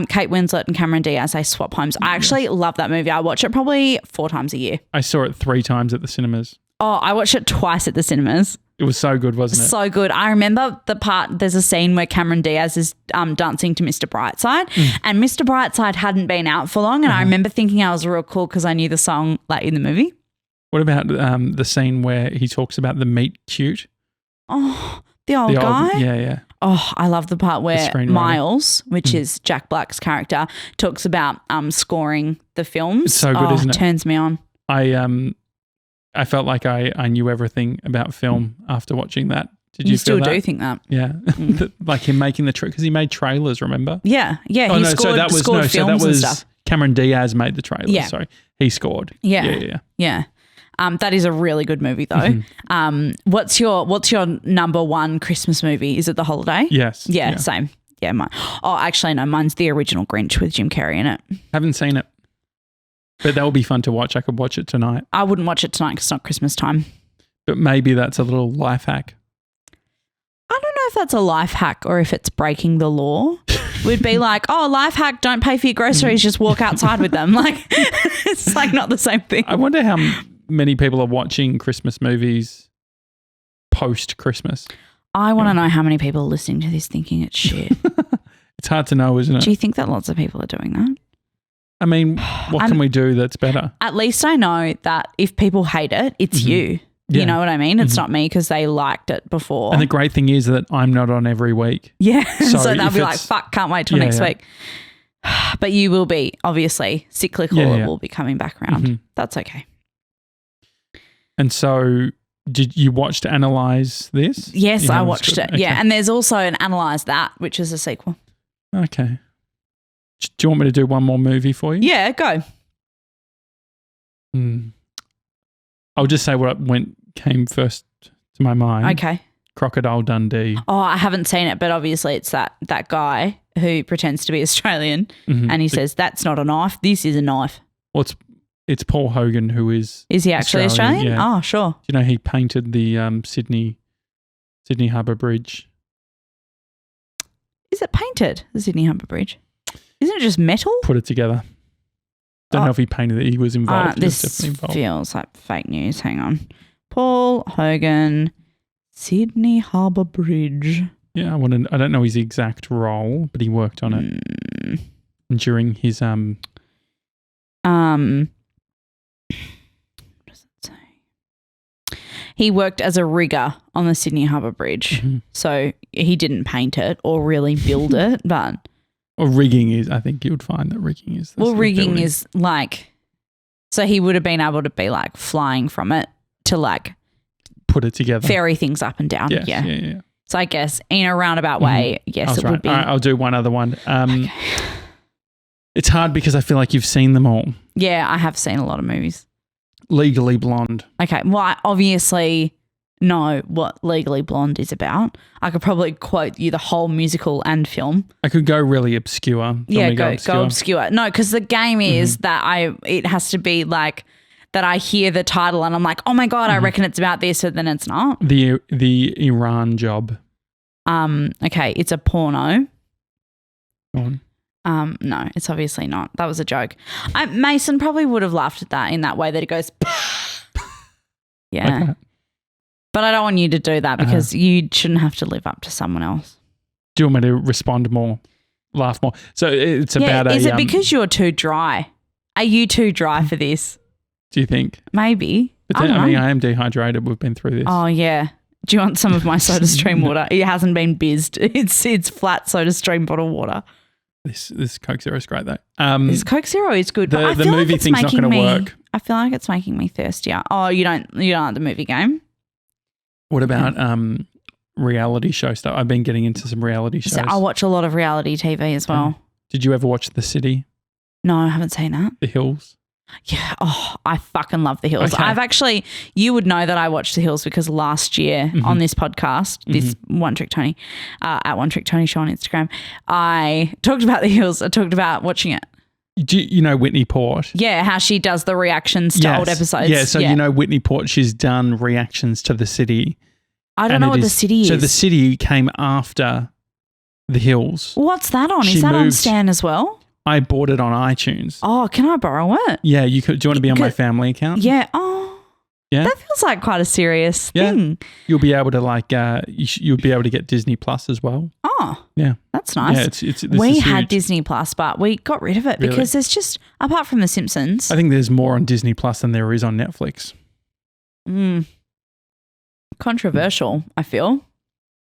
Speaker 1: Kate Winslet and Cameron Diaz, they swap homes. I actually love that movie. I watch it probably 4 times a year.
Speaker 2: I saw it 3 times at the cinemas.
Speaker 1: Oh, I watched it twice at the cinemas.
Speaker 2: It was so good, wasn't it?
Speaker 1: So good. I remember there's a scene where Cameron Diaz is dancing to Mr. Brightside and Mr. Brightside hadn't been out for long and I remember thinking I was real cool because I knew the song in the movie.
Speaker 2: What about the scene where he talks about the meet cute?
Speaker 1: Oh, the old guy?
Speaker 2: Yeah.
Speaker 1: Oh, I love the part where Miles, which is Jack Black's character, talks about scoring the films.
Speaker 2: It's so good, isn't it?
Speaker 1: Turns me on.
Speaker 2: I felt like I knew everything about film after watching that. Did you
Speaker 1: still
Speaker 2: feel that?
Speaker 1: do think that?
Speaker 2: Yeah. Like him making the because he made trailers, remember?
Speaker 1: Yeah.
Speaker 2: Oh,
Speaker 1: he scored films and stuff.
Speaker 2: Cameron Diaz made the trailers.
Speaker 1: Yeah.
Speaker 2: Sorry. He scored.
Speaker 1: Yeah. That is a really good movie though. What's your number one Christmas movie? Is it The Holiday?
Speaker 2: Yes.
Speaker 1: Yeah. Same. Yeah. Actually, no, mine's the original Grinch with Jim Carrey in it.
Speaker 2: Haven't seen it. But that will be fun to watch. I could watch it tonight.
Speaker 1: I wouldn't watch it tonight because it's not Christmas time.
Speaker 2: But maybe that's a little life hack.
Speaker 1: I don't know if that's a life hack or if it's breaking the law. We'd be like, life hack, don't pay for your groceries, just walk outside with them. It's not the same thing.
Speaker 2: I wonder how many people are watching Christmas movies post-Christmas.
Speaker 1: I want to know how many people are listening to this thinking it's shit.
Speaker 2: It's hard to know, isn't it?
Speaker 1: Do you think that lots of people are doing that?
Speaker 2: I mean, what can we do that's better?
Speaker 1: At least I know that if people hate it, it's you. Yeah. You know what I mean? It's not me because they liked it before.
Speaker 2: And the great thing is that I'm not on every week.
Speaker 1: Yeah. So they'll be like, fuck, can't wait till next week. But you will be, obviously, cyclical. It will be coming back around. That's okay.
Speaker 2: And so did you watch to analyse this?
Speaker 1: Yes, I watched it. Okay. Yeah. And there's also an Analyse That, which is a sequel.
Speaker 2: Okay. Do you want me to do one more movie for you?
Speaker 1: Yeah, go.
Speaker 2: I'll just say what came first to my mind.
Speaker 1: Okay.
Speaker 2: Crocodile Dundee.
Speaker 1: Oh, I haven't seen it, but obviously it's that guy who pretends to be Australian and he says, that's not a knife, this is a knife.
Speaker 2: Well, it's Paul Hogan who is
Speaker 1: he actually Australian?
Speaker 2: Yeah.
Speaker 1: Oh, sure.
Speaker 2: You know, he painted the Sydney Harbour Bridge.
Speaker 1: Is it painted, the Sydney Harbour Bridge? Isn't it just metal?
Speaker 2: Put it together. Don't know if he painted it. He was involved.
Speaker 1: This feels like fake news. Hang on. Paul Hogan, Sydney Harbour Bridge.
Speaker 2: Yeah, I don't know his exact role, but he worked on it during his what does it say?
Speaker 1: he worked as a rigger on the Sydney Harbour Bridge.
Speaker 2: Mm-hmm.
Speaker 1: So he didn't paint it or really build it, but...
Speaker 2: Or rigging is, I think you would find that rigging is...
Speaker 1: Well, rigging is like... So he would have been able to be like flying from it to like...
Speaker 2: Put it together.
Speaker 1: Ferry things up and down.
Speaker 2: Yes,
Speaker 1: yeah. So I guess in a roundabout way, yes, it would be.
Speaker 2: All right, I'll do one other one.
Speaker 1: Okay.
Speaker 2: It's hard because I feel like you've seen them all.
Speaker 1: Yeah, I have seen a lot of movies.
Speaker 2: Legally Blonde.
Speaker 1: Okay, well, I obviously know what Legally Blonde is about. I could probably quote you the whole musical and film.
Speaker 2: I could go really obscure.
Speaker 1: Go obscure. No, because the game is that it has to be like that I hear the title and I'm like, oh my God, I reckon it's about this, and then it's not.
Speaker 2: The Iran Job.
Speaker 1: Okay, it's a porno.
Speaker 2: Go on.
Speaker 1: No, it's obviously not. That was a joke. Mason probably would have laughed at that in that way that it goes, yeah. Okay. But I don't want you to do that because you shouldn't have to live up to someone else.
Speaker 2: Do you want me to respond more, laugh more? So it's about
Speaker 1: Is it because you're too dry? Are you too dry for this?
Speaker 2: Do you think?
Speaker 1: Maybe.
Speaker 2: But I mean, I am dehydrated. We've been through this.
Speaker 1: Oh, yeah. Do you want some of my Soda Stream water? It hasn't been bizzed. It's flat Soda Stream bottle water.
Speaker 2: This Coke Zero is great though.
Speaker 1: This Coke Zero is good.
Speaker 2: The movie
Speaker 1: like
Speaker 2: thing's not going to work.
Speaker 1: I feel like it's making me thirstier. Oh, you don't like the movie game?
Speaker 2: What about reality show stuff? I've been getting into some reality shows.
Speaker 1: So I watch a lot of reality TV as well.
Speaker 2: Did you ever watch The City?
Speaker 1: No, I haven't seen that.
Speaker 2: The Hills?
Speaker 1: Yeah. Oh, I fucking love The Hills.
Speaker 2: Okay.
Speaker 1: You would know that I watched The Hills because last year on this podcast, this One Trick Tony, at One Trick Tony Show on Instagram, I talked about The Hills. I talked about watching it.
Speaker 2: Do you know Whitney Port?
Speaker 1: Yeah, how she does the reactions to old episodes.
Speaker 2: Yeah, so you know Whitney Port, she's done reactions to The City.
Speaker 1: I don't know what The City is.
Speaker 2: So The City came after The Hills.
Speaker 1: What's that on? Is that on Stan as well?
Speaker 2: I bought it on iTunes.
Speaker 1: Oh, can I borrow it?
Speaker 2: Yeah, you could. Do you want to be on my family account?
Speaker 1: Yeah. Oh, yeah. That feels like quite a serious thing.
Speaker 2: You'll be able to you'll be able to get Disney Plus as well.
Speaker 1: Oh,
Speaker 2: yeah,
Speaker 1: that's nice.
Speaker 2: Yeah,
Speaker 1: we had Disney Plus, but we got rid of it because there's just apart from The Simpsons.
Speaker 2: I think there's more on Disney Plus than there is on Netflix.
Speaker 1: Controversial, I feel.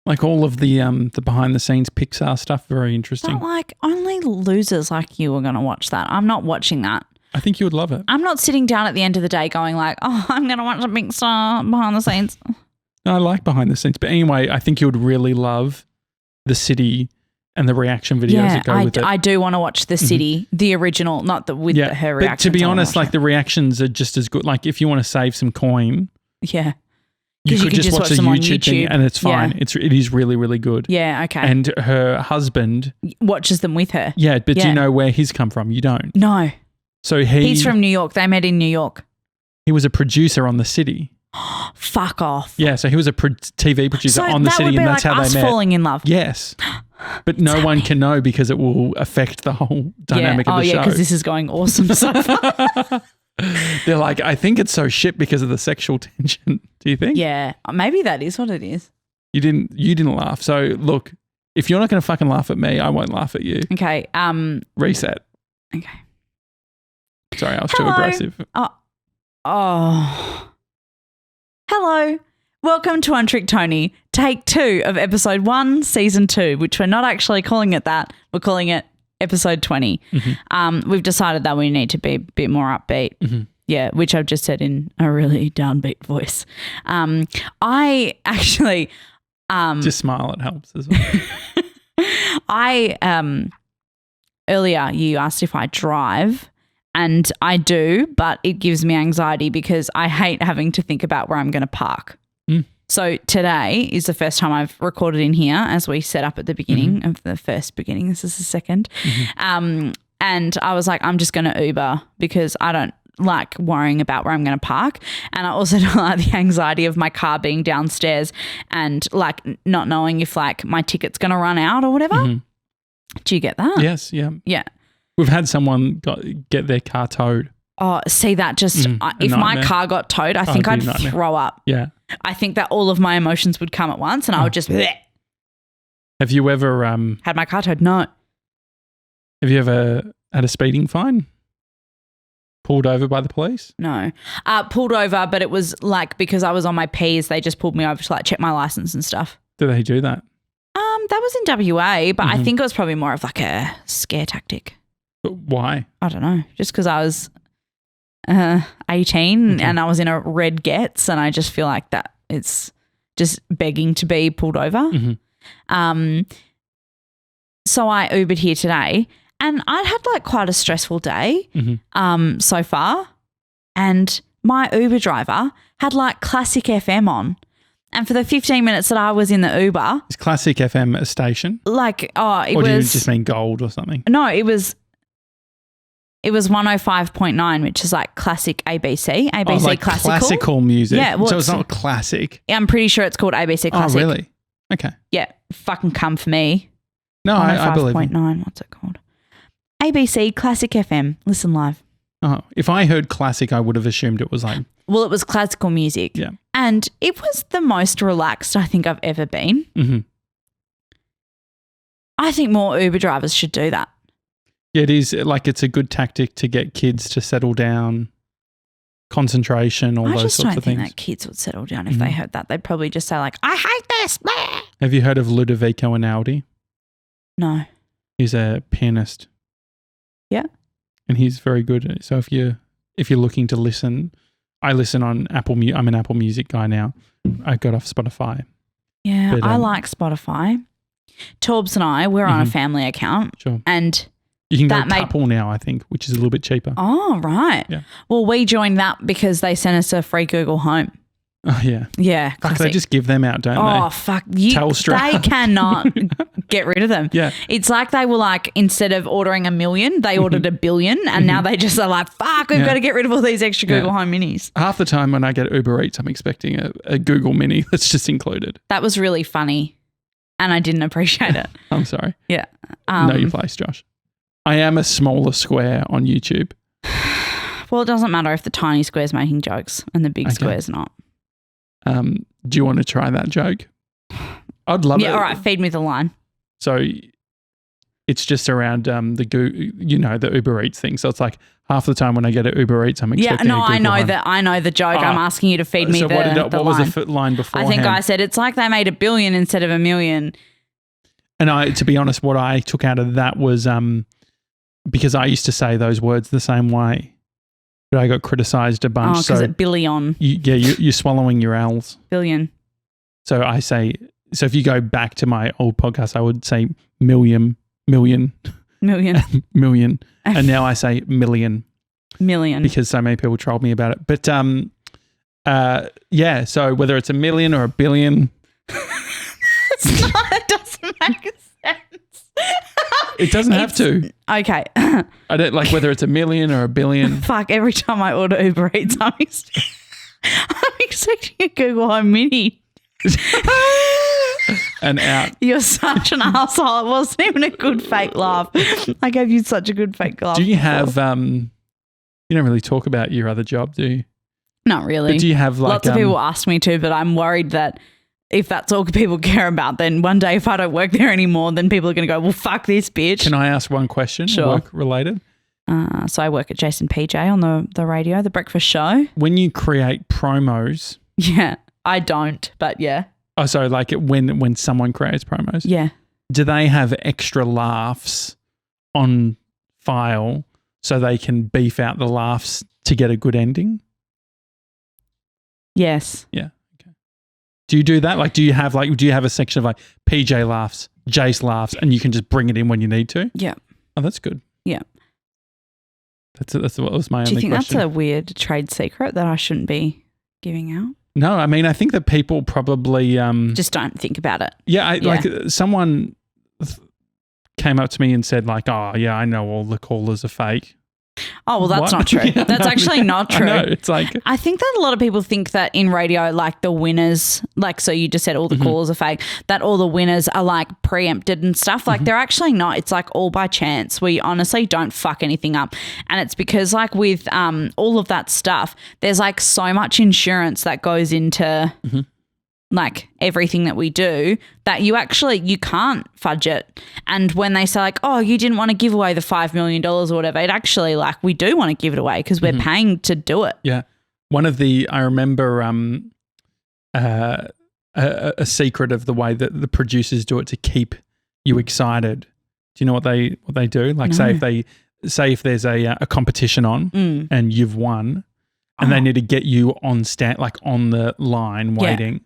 Speaker 2: Like all of the behind the scenes Pixar stuff, very interesting.
Speaker 1: But like only losers like you are going to watch that. I'm not watching that.
Speaker 2: I think you would love it.
Speaker 1: I'm not sitting down at the end of the day going like, oh, I'm going to watch a Pixar behind the scenes.
Speaker 2: No, I like behind the scenes. But anyway, I think you would really love The City and the reaction videos that go with it.
Speaker 1: I do want to watch The City, the original, not the with her reactions.
Speaker 2: But to be honest, like the reactions are just as good. Like if you want to save some coin.
Speaker 1: Yeah.
Speaker 2: You could just watch the YouTube thing and it's fine. Yeah. It is really, really good.
Speaker 1: Yeah, okay.
Speaker 2: And her husband watches
Speaker 1: them with her.
Speaker 2: Yeah, but do you know where he's come from? You don't.
Speaker 1: No.
Speaker 2: So
Speaker 1: he's from New York. They met in New York.
Speaker 2: He was a producer on The City.
Speaker 1: Fuck off.
Speaker 2: Yeah, so he was a TV producer on The City, and that's how they met.
Speaker 1: Falling in love.
Speaker 2: Yes. But no one can know because it will affect the whole dynamic of the show.
Speaker 1: Because this is going awesome so far.
Speaker 2: They're like, I think it's so shit because of the sexual tension. Do you think?
Speaker 1: Yeah, maybe that is what it is.
Speaker 2: You didn't laugh. So look, if you're not going to fucking laugh at me, I won't laugh at you.
Speaker 1: Okay.
Speaker 2: Reset.
Speaker 1: Okay.
Speaker 2: Sorry, I was too aggressive.
Speaker 1: Oh. Hello. Welcome to One Trick Tony, take 2 of episode 1, season 2, which we're not actually calling it that. We're calling it episode 20. We've decided that we need to be a bit more upbeat. Yeah, which I've just said in a really downbeat voice. I actually
Speaker 2: just smile, it helps as well.
Speaker 1: Earlier you asked if I drive, and I do, but it gives me anxiety because I hate having to think about where I'm going to park. So today is the first time I've recorded in here, as we set up at the beginning of the first beginning. This is the second. And I was like, I'm just going to Uber because I don't like worrying about where I'm going to park. And I also don't like the anxiety of my car being downstairs and like not knowing if like my ticket's going to run out or whatever. Do you get that?
Speaker 2: Yes. Yeah.
Speaker 1: Yeah.
Speaker 2: We've had someone get their car towed.
Speaker 1: Oh, see that just if my car got towed, I think I'd throw up.
Speaker 2: Yeah.
Speaker 1: I think that all of my emotions would come at once and I would just bleh.
Speaker 2: Have you ever
Speaker 1: had my car towed? No.
Speaker 2: Have you ever had a speeding fine? Pulled over by the police?
Speaker 1: No. Pulled over, but it was like because I was on my Ps, they just pulled me over to like check my license and stuff.
Speaker 2: Do they do that?
Speaker 1: That was in WA, but I think it was probably more of like a scare tactic.
Speaker 2: But why?
Speaker 1: I don't know. Just because I was 18 and I was in a red Getz, and I just feel like that it's just begging to be pulled over. So I Ubered here today, and I'd had like quite a stressful day so far, and my Uber driver had like Classic FM on. And for the 15 minutes that I was in the Uber.
Speaker 2: Is Classic FM a station?
Speaker 1: Like, it was.
Speaker 2: Or do you just mean gold or something?
Speaker 1: No, it was 105.9, which is like classic ABC. ABC
Speaker 2: like
Speaker 1: classical.
Speaker 2: Classical music.
Speaker 1: Yeah. Well,
Speaker 2: so it's not classic.
Speaker 1: I'm pretty sure it's called ABC Classic.
Speaker 2: Oh, really? Okay.
Speaker 1: Yeah. Fucking come for me.
Speaker 2: No, I believe it.
Speaker 1: 105.9. What's it called? ABC Classic FM. Listen live.
Speaker 2: Oh, if I heard classic, I would have assumed it was like.
Speaker 1: Well, it was classical music.
Speaker 2: Yeah.
Speaker 1: And it was the most relaxed I think I've ever been. I think more Uber drivers should do that.
Speaker 2: Yeah, it is. Like, it's a good tactic to get kids to settle down, concentration, all those sorts of things.
Speaker 1: I just don't think that kids would settle down if they heard that. They'd probably just say like, I hate this.
Speaker 2: Have you heard of Ludovico Einaudi? No. He's a pianist.
Speaker 1: Yeah.
Speaker 2: And he's very good. So if you're looking to listen, I listen on Apple. I'm an Apple Music guy now. I got off Spotify.
Speaker 1: Yeah, but, I like Spotify. Torbs and I, we're on a family account.
Speaker 2: Sure.
Speaker 1: And
Speaker 2: you can go couple now, I think, which is a little bit cheaper.
Speaker 1: Oh, right.
Speaker 2: Yeah.
Speaker 1: Well, we joined that because they sent us a free Google Home.
Speaker 2: Oh, yeah.
Speaker 1: Yeah.
Speaker 2: Fuck, they just give them out, don't they?
Speaker 1: Oh, fuck. Telstra. They cannot get rid of them.
Speaker 2: Yeah.
Speaker 1: It's like they were like, instead of ordering 1 million, they ordered 1 billion, and now they just are like, fuck, we've got to get rid of all these extra Google Home Minis.
Speaker 2: Half the time when I get Uber Eats, I'm expecting a Google Mini that's just included.
Speaker 1: That was really funny, and I didn't appreciate it.
Speaker 2: I'm sorry.
Speaker 1: Yeah.
Speaker 2: Know your place, Josh. I am a smaller square on YouTube.
Speaker 1: Well, it doesn't matter if the tiny square's making jokes and the big square's not.
Speaker 2: Do you want to try that joke? I'd love it.
Speaker 1: Yeah, all right, feed me the line.
Speaker 2: So it's just around the Uber Eats thing. So it's like half the time when I get an Uber Eats, I'm expecting a Google Home.
Speaker 1: I know the joke. I'm asking you to feed me the line.
Speaker 2: What was the line before?
Speaker 1: I think I said it's like they made 1 billion instead of 1 million.
Speaker 2: And to be honest, what I took out of that was because I used to say those words the same way. But I got criticised a bunch.
Speaker 1: Oh, because it's billion.
Speaker 2: You're swallowing your L's.
Speaker 1: Billion.
Speaker 2: So I say, if you go back to my old podcast, I would say million. And now I say million. Because so many people trolled me about it. But so whether it's 1 million or 1 billion.
Speaker 1: It doesn't make sense.
Speaker 2: It doesn't have to.
Speaker 1: Okay.
Speaker 2: I don't like whether it's 1 million or 1 billion.
Speaker 1: Fuck, every time I order Uber Eats, I'm expecting a Google Home Mini.
Speaker 2: And out.
Speaker 1: You're such an asshole. It wasn't even a good fake laugh. I gave you such a good fake laugh.
Speaker 2: Do you have, you don't really talk about your other job, do you?
Speaker 1: Not really.
Speaker 2: But do you have like.
Speaker 1: Lots of people ask me to, but I'm worried that if that's all people care about, then one day if I don't work there anymore, then people are going to go, well, fuck this bitch.
Speaker 2: Can I ask one question?
Speaker 1: Sure.
Speaker 2: Work related?
Speaker 1: So I work at Jason PJ on the radio, the breakfast show.
Speaker 2: When you create promos.
Speaker 1: Yeah, I don't, but yeah.
Speaker 2: Oh, so like when someone creates promos.
Speaker 1: Yeah.
Speaker 2: Do they have extra laughs on file so they can beef out the laughs to get a good ending?
Speaker 1: Yes.
Speaker 2: Yeah. Do you do that? Like, do you have a section of like PJ laughs, Jace laughs, and you can just bring it in when you need to?
Speaker 1: Yeah.
Speaker 2: Oh, that's good.
Speaker 1: Yeah.
Speaker 2: That's what was my only question.
Speaker 1: Do you think that's a weird trade secret that I shouldn't be giving out?
Speaker 2: No, I mean, I think that people probably
Speaker 1: just don't think about it.
Speaker 2: Yeah, like someone came up to me and said like, "Oh, yeah, I know all the callers are fake."
Speaker 1: Oh, well, that's not true. That's actually not true.
Speaker 2: I know, it's like
Speaker 1: I think that a lot of people think that in radio, like the winners, like so you just said all the callers are fake, that all the winners are like preempted and stuff. Like they're actually not. It's like all by chance. We honestly don't fuck anything up. And it's because like with all of that stuff, there's like so much insurance that goes into like everything that we do, that you can't fudge it. And when they say like, oh, you didn't want to give away the $5 million or whatever, it actually like we do want to give it away because we're paying to do it.
Speaker 2: Yeah. I remember a secret of the way that the producers do it to keep you excited. Do you know what they do? Like say if there's a competition on and you've won and they need to get you on the line waiting. Yeah.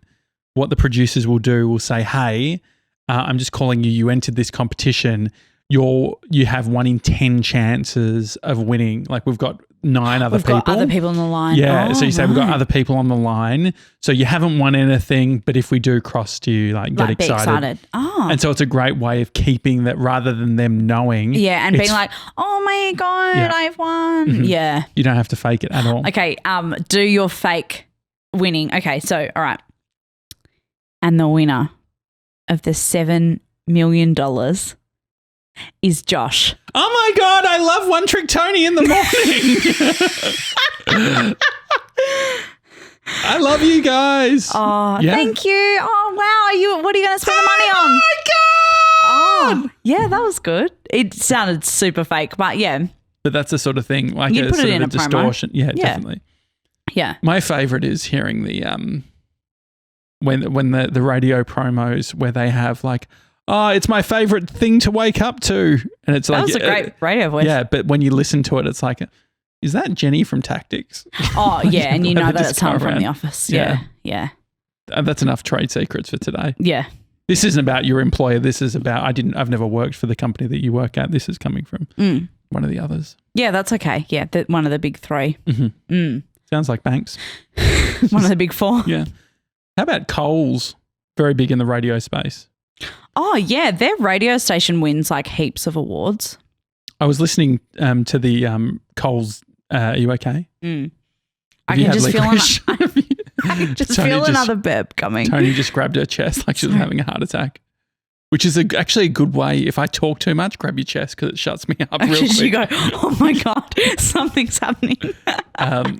Speaker 2: What the producers will say, hey, I'm just calling you. You entered this competition. You have 1 in 10 chances of winning. Like we've got 9 other people.
Speaker 1: We've got other people on the line.
Speaker 2: Yeah. So you say we've got other people on the line. So you haven't won anything, but if we do cross to you, like get excited.
Speaker 1: Oh.
Speaker 2: And so it's a great way of keeping that rather than them knowing.
Speaker 1: Yeah. And being like, oh my God, I've won. Mm-hmm. Yeah.
Speaker 2: You don't have to fake it at all.
Speaker 1: Okay. Do your fake winning. Okay. So, all right. And the winner of the $7 million is Josh.
Speaker 2: Oh my God, I love One Trick Toni in the morning. I love you guys.
Speaker 1: Oh, thank you. Oh, wow. What are you going to spend the money on?
Speaker 2: Oh my God.
Speaker 1: Oh, yeah, that was good. It sounded super fake, but yeah.
Speaker 2: But that's the sort of thing, like
Speaker 1: you'd put it in a
Speaker 2: distortion.
Speaker 1: Promo.
Speaker 2: Yeah, definitely.
Speaker 1: Yeah.
Speaker 2: My favorite is hearing the when the radio promos where they have like, oh, it's my favorite thing to wake up to. And it's like,
Speaker 1: that was a great radio voice.
Speaker 2: Yeah. But when you listen to it, it's like, is that Jenny from Tactics?
Speaker 1: Oh yeah. And you know that it's home from The Office. Yeah. Yeah.
Speaker 2: That's enough trade secrets for today.
Speaker 1: Yeah.
Speaker 2: This isn't about your employer. This is about, I've never worked for the company that you work at. This is coming from one of the others.
Speaker 1: Yeah, that's okay. Yeah. One of the big 3.
Speaker 2: Mm-hmm. Sounds like banks.
Speaker 1: One of the big 4.
Speaker 2: Yeah. How about Coles? Very big in the radio space.
Speaker 1: Oh, yeah. Their radio station wins like heaps of awards.
Speaker 2: I was listening to the Coles, are you okay?
Speaker 1: I can just feel another burp coming.
Speaker 2: Toni just grabbed her chest like she was having a heart attack, which is actually a good way. If I talk too much, grab your chest because it shuts me up real quick.
Speaker 1: You go, oh my God, something's happening.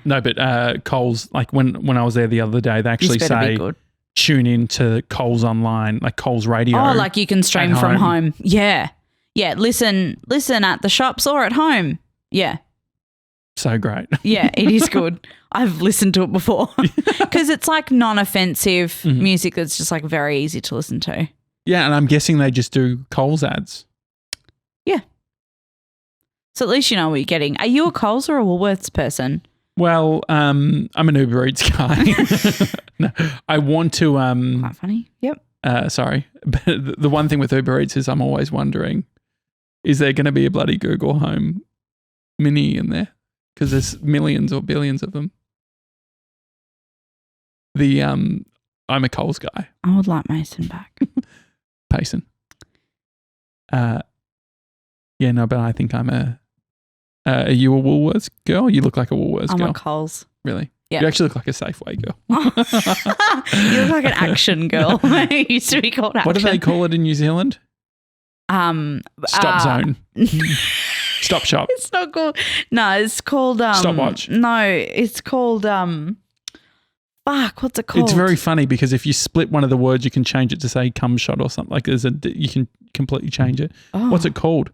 Speaker 2: No, but Coles, like when I was there the other day, they actually say tune in to Coles online, like Coles radio.
Speaker 1: Oh, like you can stream from home. Yeah. Yeah. Listen at the shops or at home. Yeah.
Speaker 2: So great.
Speaker 1: Yeah, it is good. I've listened to it before because it's like non-offensive music that's just like very easy to listen to.
Speaker 2: Yeah, and I'm guessing they just do Coles ads.
Speaker 1: Yeah. So at least you know what you're getting. Are you a Coles or a Woolworths person?
Speaker 2: Well, I'm an Uber Eats guy. No, I want to.
Speaker 1: Quite funny. Yep.
Speaker 2: Sorry, but the one thing with Uber Eats is I'm always wondering, is there going to be a bloody Google Home Mini in there? Because there's millions or billions of them. I'm a Coles guy.
Speaker 1: I would like Mason back.
Speaker 2: Payson. Yeah, no, but I think I'm are you a Woolworths girl? You look like a Woolworths girl.
Speaker 1: I'm a Coles.
Speaker 2: Really?
Speaker 1: Yeah.
Speaker 2: You actually look like a Safeway girl.
Speaker 1: You look like an Action girl. It used to be called Action.
Speaker 2: What do they call it in New Zealand? Stop zone. Stop shop.
Speaker 1: It's not called. No, it's called.
Speaker 2: Stopwatch.
Speaker 1: No, it's called. Fuck, what's it called?
Speaker 2: It's very funny because if you split one of the words, you can change it to say "cum shot" or something. Like you can completely change it. Oh. What's it called?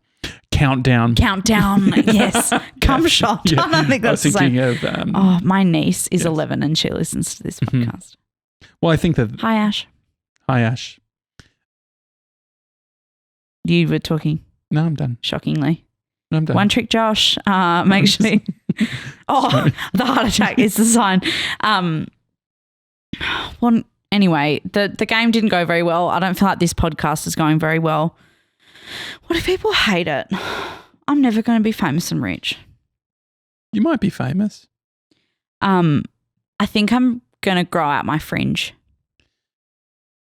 Speaker 2: Countdown.
Speaker 1: Yes. Cum shot. Yeah. I don't think that's the same. Of. My niece is 11 and she listens to this podcast.
Speaker 2: Well, I think that.
Speaker 1: Hi, Ash. You were talking.
Speaker 2: No, I'm done.
Speaker 1: Shockingly.
Speaker 2: No, I'm done.
Speaker 1: One Trick Josh. Make sure. The heart attack is the sign. Well, anyway, the game didn't go very well. I don't feel like this podcast is going very well. What if people hate it? I'm never going to be famous and rich.
Speaker 2: You might be famous.
Speaker 1: I think I'm going to grow out my fringe.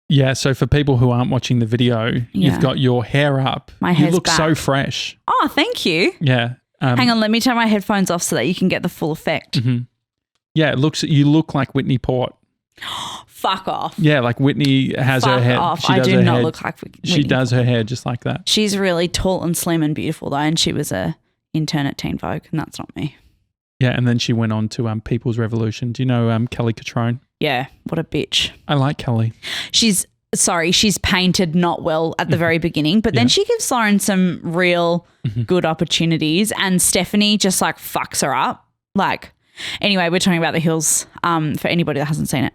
Speaker 2: Yeah, so for people who aren't watching the video, you've got your hair up.
Speaker 1: My hair's
Speaker 2: You look
Speaker 1: back.
Speaker 2: so fresh.
Speaker 1: Oh, thank you.
Speaker 2: Yeah.
Speaker 1: Hang on, let me turn my headphones off so that you can get the full effect.
Speaker 2: Mm-hmm. Yeah, you look like Whitney Port.
Speaker 1: Fuck off.
Speaker 2: Yeah, like Whitney has her hair.
Speaker 1: Off. I do not look like Whitney.
Speaker 2: She does her hair just like that.
Speaker 1: She's really tall and slim and beautiful though, and she was a intern at Teen Vogue, and that's not me.
Speaker 2: Yeah, and then she went on to People's Revolution. Do you know Kelly Catrone?
Speaker 1: Yeah, what a bitch.
Speaker 2: I like Kelly.
Speaker 1: She's painted not well at the very beginning, but then she gives Lauren some real good opportunities, and Stephanie just like fucks her up. Like, anyway, we're talking about The Hills for anybody that hasn't seen it.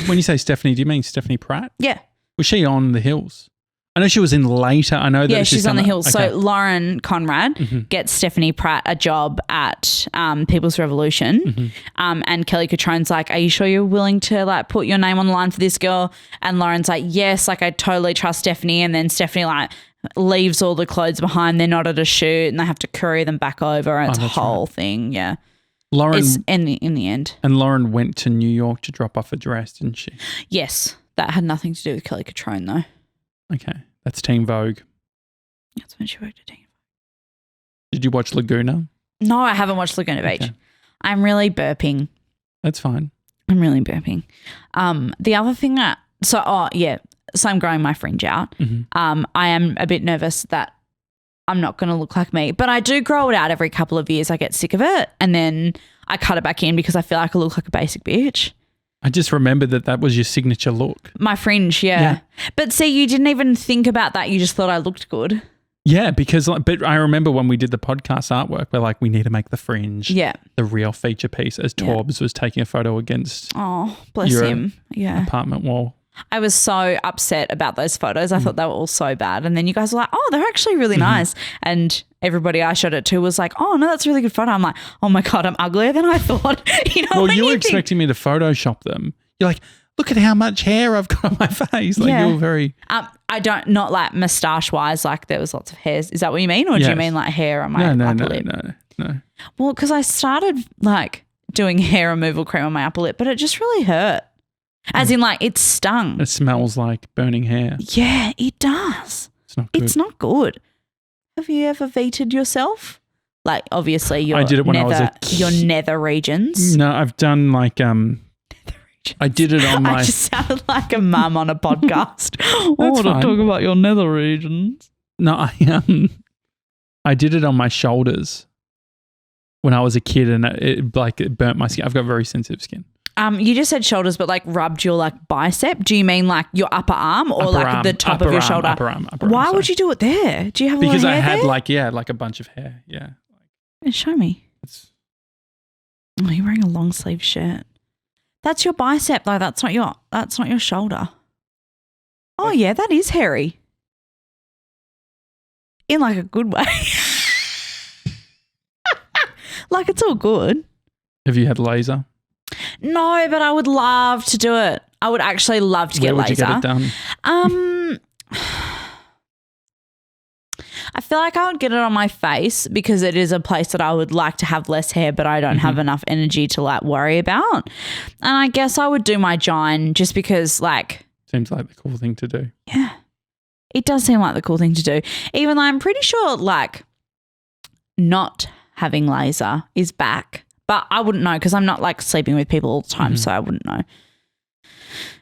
Speaker 2: When you say Stephanie, do you mean Stephanie Pratt?
Speaker 1: Yeah. Was
Speaker 2: she on The Hills? I know she was in later. I know that.
Speaker 1: Yeah, she's on The Hills. Okay. So Lauren Conrad gets Stephanie Pratt a job at People's Revolution, and Kelly Catrone's like, "Are you sure you're willing to like put your name on the line for this girl?" And Lauren's like, "Yes, like I totally trust Stephanie." And then Stephanie like leaves all the clothes behind. They're not at a shoot, and they have to courier them back over. And it's a whole thing. Yeah.
Speaker 2: Lauren,
Speaker 1: it's in the end.
Speaker 2: And Lauren went to New York to drop off a dress, didn't she?
Speaker 1: Yes, that had nothing to do with Kelly Catrone though.
Speaker 2: Okay, that's Teen Vogue.
Speaker 1: That's when she worked at Teen Vogue.
Speaker 2: Did you watch Laguna?
Speaker 1: No, I haven't watched Laguna Beach. I'm really burping.
Speaker 2: That's fine.
Speaker 1: I'm really burping. The other thing so I'm growing my fringe out. I am a bit nervous that I'm not going to look like me, but I do grow it out every couple of years. I get sick of it and then I cut it back in because I feel like I look like a basic bitch.
Speaker 2: I just remembered that was your signature look.
Speaker 1: My fringe, yeah. But see, you didn't even think about that. You just thought I looked good.
Speaker 2: Yeah, because but I remember when we did the podcast artwork, we're like, we need to make the fringe the real feature piece as Torbs was taking a photo against
Speaker 1: him.
Speaker 2: apartment wall.
Speaker 1: I was so upset about those photos. I thought they were all so bad. And then you guys were like, oh, they're actually really nice. And everybody I showed it to was like, oh, no, that's a really good photo. I'm like, oh, my God, I'm uglier than I thought.
Speaker 2: Well, you were expecting me to Photoshop them. You're like, look at how much hair I've got on my face. Like you were very...
Speaker 1: I don't, not like moustache-wise, like there was lots of hairs. Is that what you mean? Or do you mean like hair on my upper lip?
Speaker 2: No.
Speaker 1: Well, because I started like doing hair removal cream on my upper lip, but it just really hurt. As in like it stung.
Speaker 2: It smells like burning hair.
Speaker 1: Yeah, it does.
Speaker 2: It's not good.
Speaker 1: It's not good. Have you ever VT'd yourself? Like obviously your
Speaker 2: I did it when I was
Speaker 1: your nether regions.
Speaker 2: No, I've done like I did it on my...
Speaker 1: I just sounded like a mum on a podcast. I want to talk about your nether regions.
Speaker 2: No, I did it on my shoulders when I was a kid and it burnt my skin. I've got very sensitive skin.
Speaker 1: You just said shoulders, but like rubbed your like bicep. Do you mean like your upper arm or the top of your shoulder?
Speaker 2: Upper arm.
Speaker 1: Why would you do it there? Do you have a lot of hair
Speaker 2: I had
Speaker 1: there?
Speaker 2: like a bunch of hair. Yeah.
Speaker 1: Show me. Oh, you're wearing a long sleeve shirt. That's your bicep though. That's not your shoulder. Oh yeah, that is hairy. In like a good way. Like it's all good.
Speaker 2: Have you had laser?
Speaker 1: No, but I would love to do it. I would actually love to get laser.
Speaker 2: Where would you get it done?
Speaker 1: I feel like I would get it on my face because it is a place that I would like to have less hair, but I don't have enough energy to like worry about. And I guess I would do my gine just because like...
Speaker 2: Seems like the cool thing to do.
Speaker 1: Yeah. It does seem like the cool thing to do. Even though I'm pretty sure like not having laser is back. But I wouldn't know because I'm not like sleeping with people all the time, so I wouldn't know.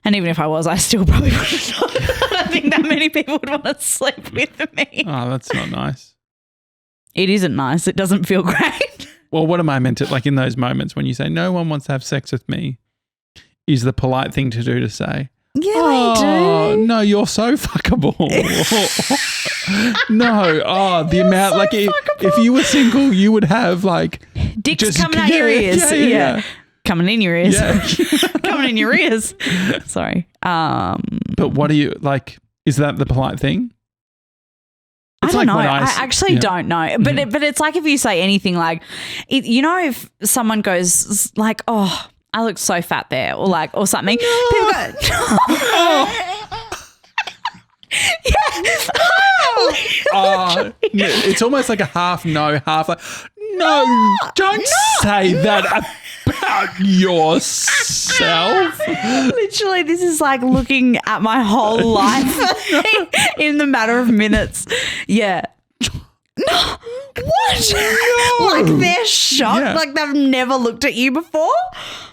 Speaker 1: And even if I was, I still probably wouldn't know. I don't think that many people would want to sleep with me.
Speaker 2: Oh, that's not nice.
Speaker 1: It isn't nice. It doesn't feel great.
Speaker 2: Well, what am I meant to, like in those moments when you say, no one wants to have sex with me, is the polite thing to do to say,
Speaker 1: yeah, they do.
Speaker 2: No, you're so fuckable. No, the amount, so like if you were single, you would have like...
Speaker 1: Dicks just coming out your ears. Yeah. Coming in your ears.
Speaker 2: Yeah.
Speaker 1: Coming in your ears. Sorry.
Speaker 2: But what do you, like, is that the polite thing?
Speaker 1: It's I don't know. I actually don't know. But but it's like if you say anything like, if someone goes like, oh, I look so fat there or like, or something. No. People go,
Speaker 2: it's almost like a half no, half like, no, don't say that about yourself.
Speaker 1: Literally, this is like looking at my whole life in the matter of minutes. Yeah. No. What? No. Like they're shocked. Yeah. Like they've never looked at you before.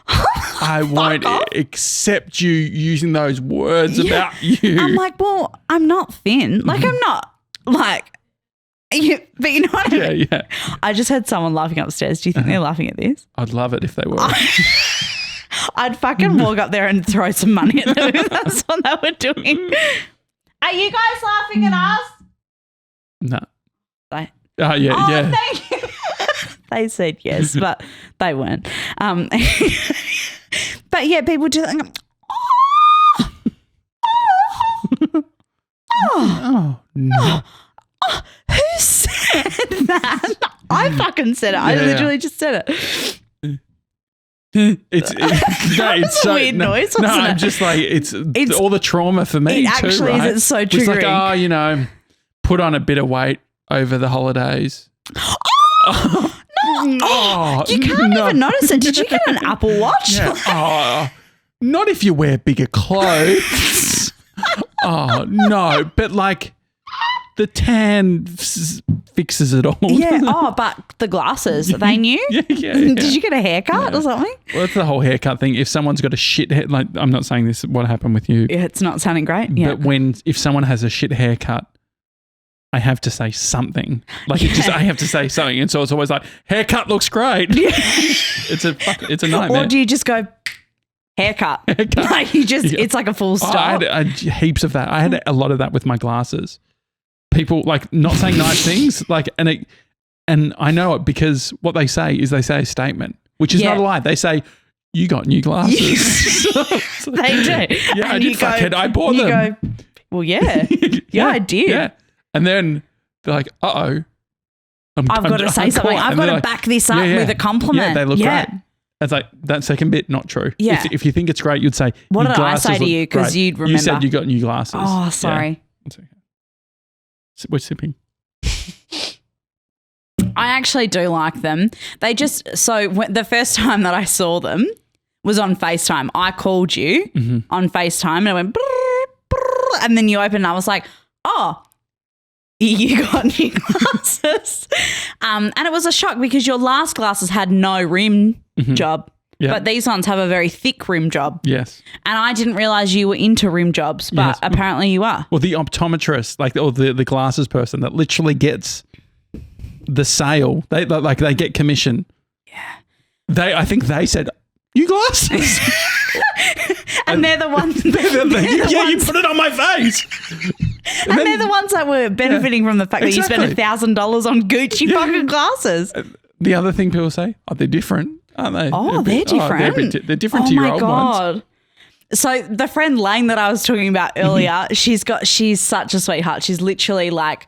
Speaker 2: I won't accept you using those words about you.
Speaker 1: I'm like, well, I'm not thin. Like I'm not like, but you know what I mean? Yeah. I just had someone laughing upstairs. Do you think they're laughing at this?
Speaker 2: I'd love it if they were.
Speaker 1: I'd fucking walk up there and throw some money at them if that's what they were doing. Are you guys laughing at us?
Speaker 2: No.
Speaker 1: Yeah. Thank you. They said yes, but they weren't. But yeah, people do that.
Speaker 2: Oh, no.
Speaker 1: Who said that? I fucking said it. I literally just said it.
Speaker 2: It's
Speaker 1: so weird noise.
Speaker 2: No, I'm just like it's all the trauma for me.
Speaker 1: It actually
Speaker 2: right?
Speaker 1: is. It's so triggering.
Speaker 2: It's like, put on a bit of weight over the holidays.
Speaker 1: No, you can't even notice it. Did you get an Apple Watch?
Speaker 2: Yeah. Not if you wear bigger clothes. No, but like the tan fixes it all.
Speaker 1: Yeah. But the glasses, they knew?
Speaker 2: Yeah.
Speaker 1: Did you get a haircut or something?
Speaker 2: Well, that's the whole haircut thing. If someone's got a shit hair, like I'm not saying this, what happened with you.
Speaker 1: Yeah, it's not sounding great. Yeah.
Speaker 2: But if someone has a shit haircut, I have to say something. Like I have to say something. And so it's always like, haircut looks great. Yeah. It's a nightmare.
Speaker 1: Or do you just go, haircut? Like it's like a full stop.
Speaker 2: I had heaps of that. I had a lot of that with my glasses. People like not saying nice things, like, and I know it because what they say is they say a statement, which is not a lie. They say, you got new glasses.
Speaker 1: They do.
Speaker 2: Yeah, and I did, fuckhead. I bought them.
Speaker 1: You go, well, yeah. Yeah, I did.
Speaker 2: Yeah. And then they're like, uh-oh.
Speaker 1: I've got to say something. I've got to back this up with a compliment.
Speaker 2: Yeah, they look great. It's like, that second bit, not true.
Speaker 1: Yeah.
Speaker 2: If you think it's great, you'd say,
Speaker 1: what did I say to you? Because you'd remember.
Speaker 2: You said you got new glasses.
Speaker 1: Oh, sorry.
Speaker 2: Yeah. That's okay. We're sipping.
Speaker 1: I actually do like them. They just, the first time that I saw them was on FaceTime. I called you on FaceTime and it went, brrr, brrr, and then you opened and I was like, oh, you got new glasses. And it was a shock because your last glasses had no rim job. Yeah. But these ones have a very thick rim job.
Speaker 2: Yes.
Speaker 1: And I didn't realize you were into rim jobs, but apparently you are.
Speaker 2: Well, the optometrist, or the glasses person that literally gets the sale, they get commission.
Speaker 1: Yeah.
Speaker 2: I think they said, new glasses.
Speaker 1: And they're the ones.
Speaker 2: You put it on my face.
Speaker 1: And they're the ones that were benefiting from the fact that you spent $1,000 on Gucci fucking glasses.
Speaker 2: The other thing people say, they're different. Aren't they?
Speaker 1: Oh, they're different.
Speaker 2: They're different to your old ones.
Speaker 1: So the friend Lang that I was talking about earlier, she's such a sweetheart. She's literally like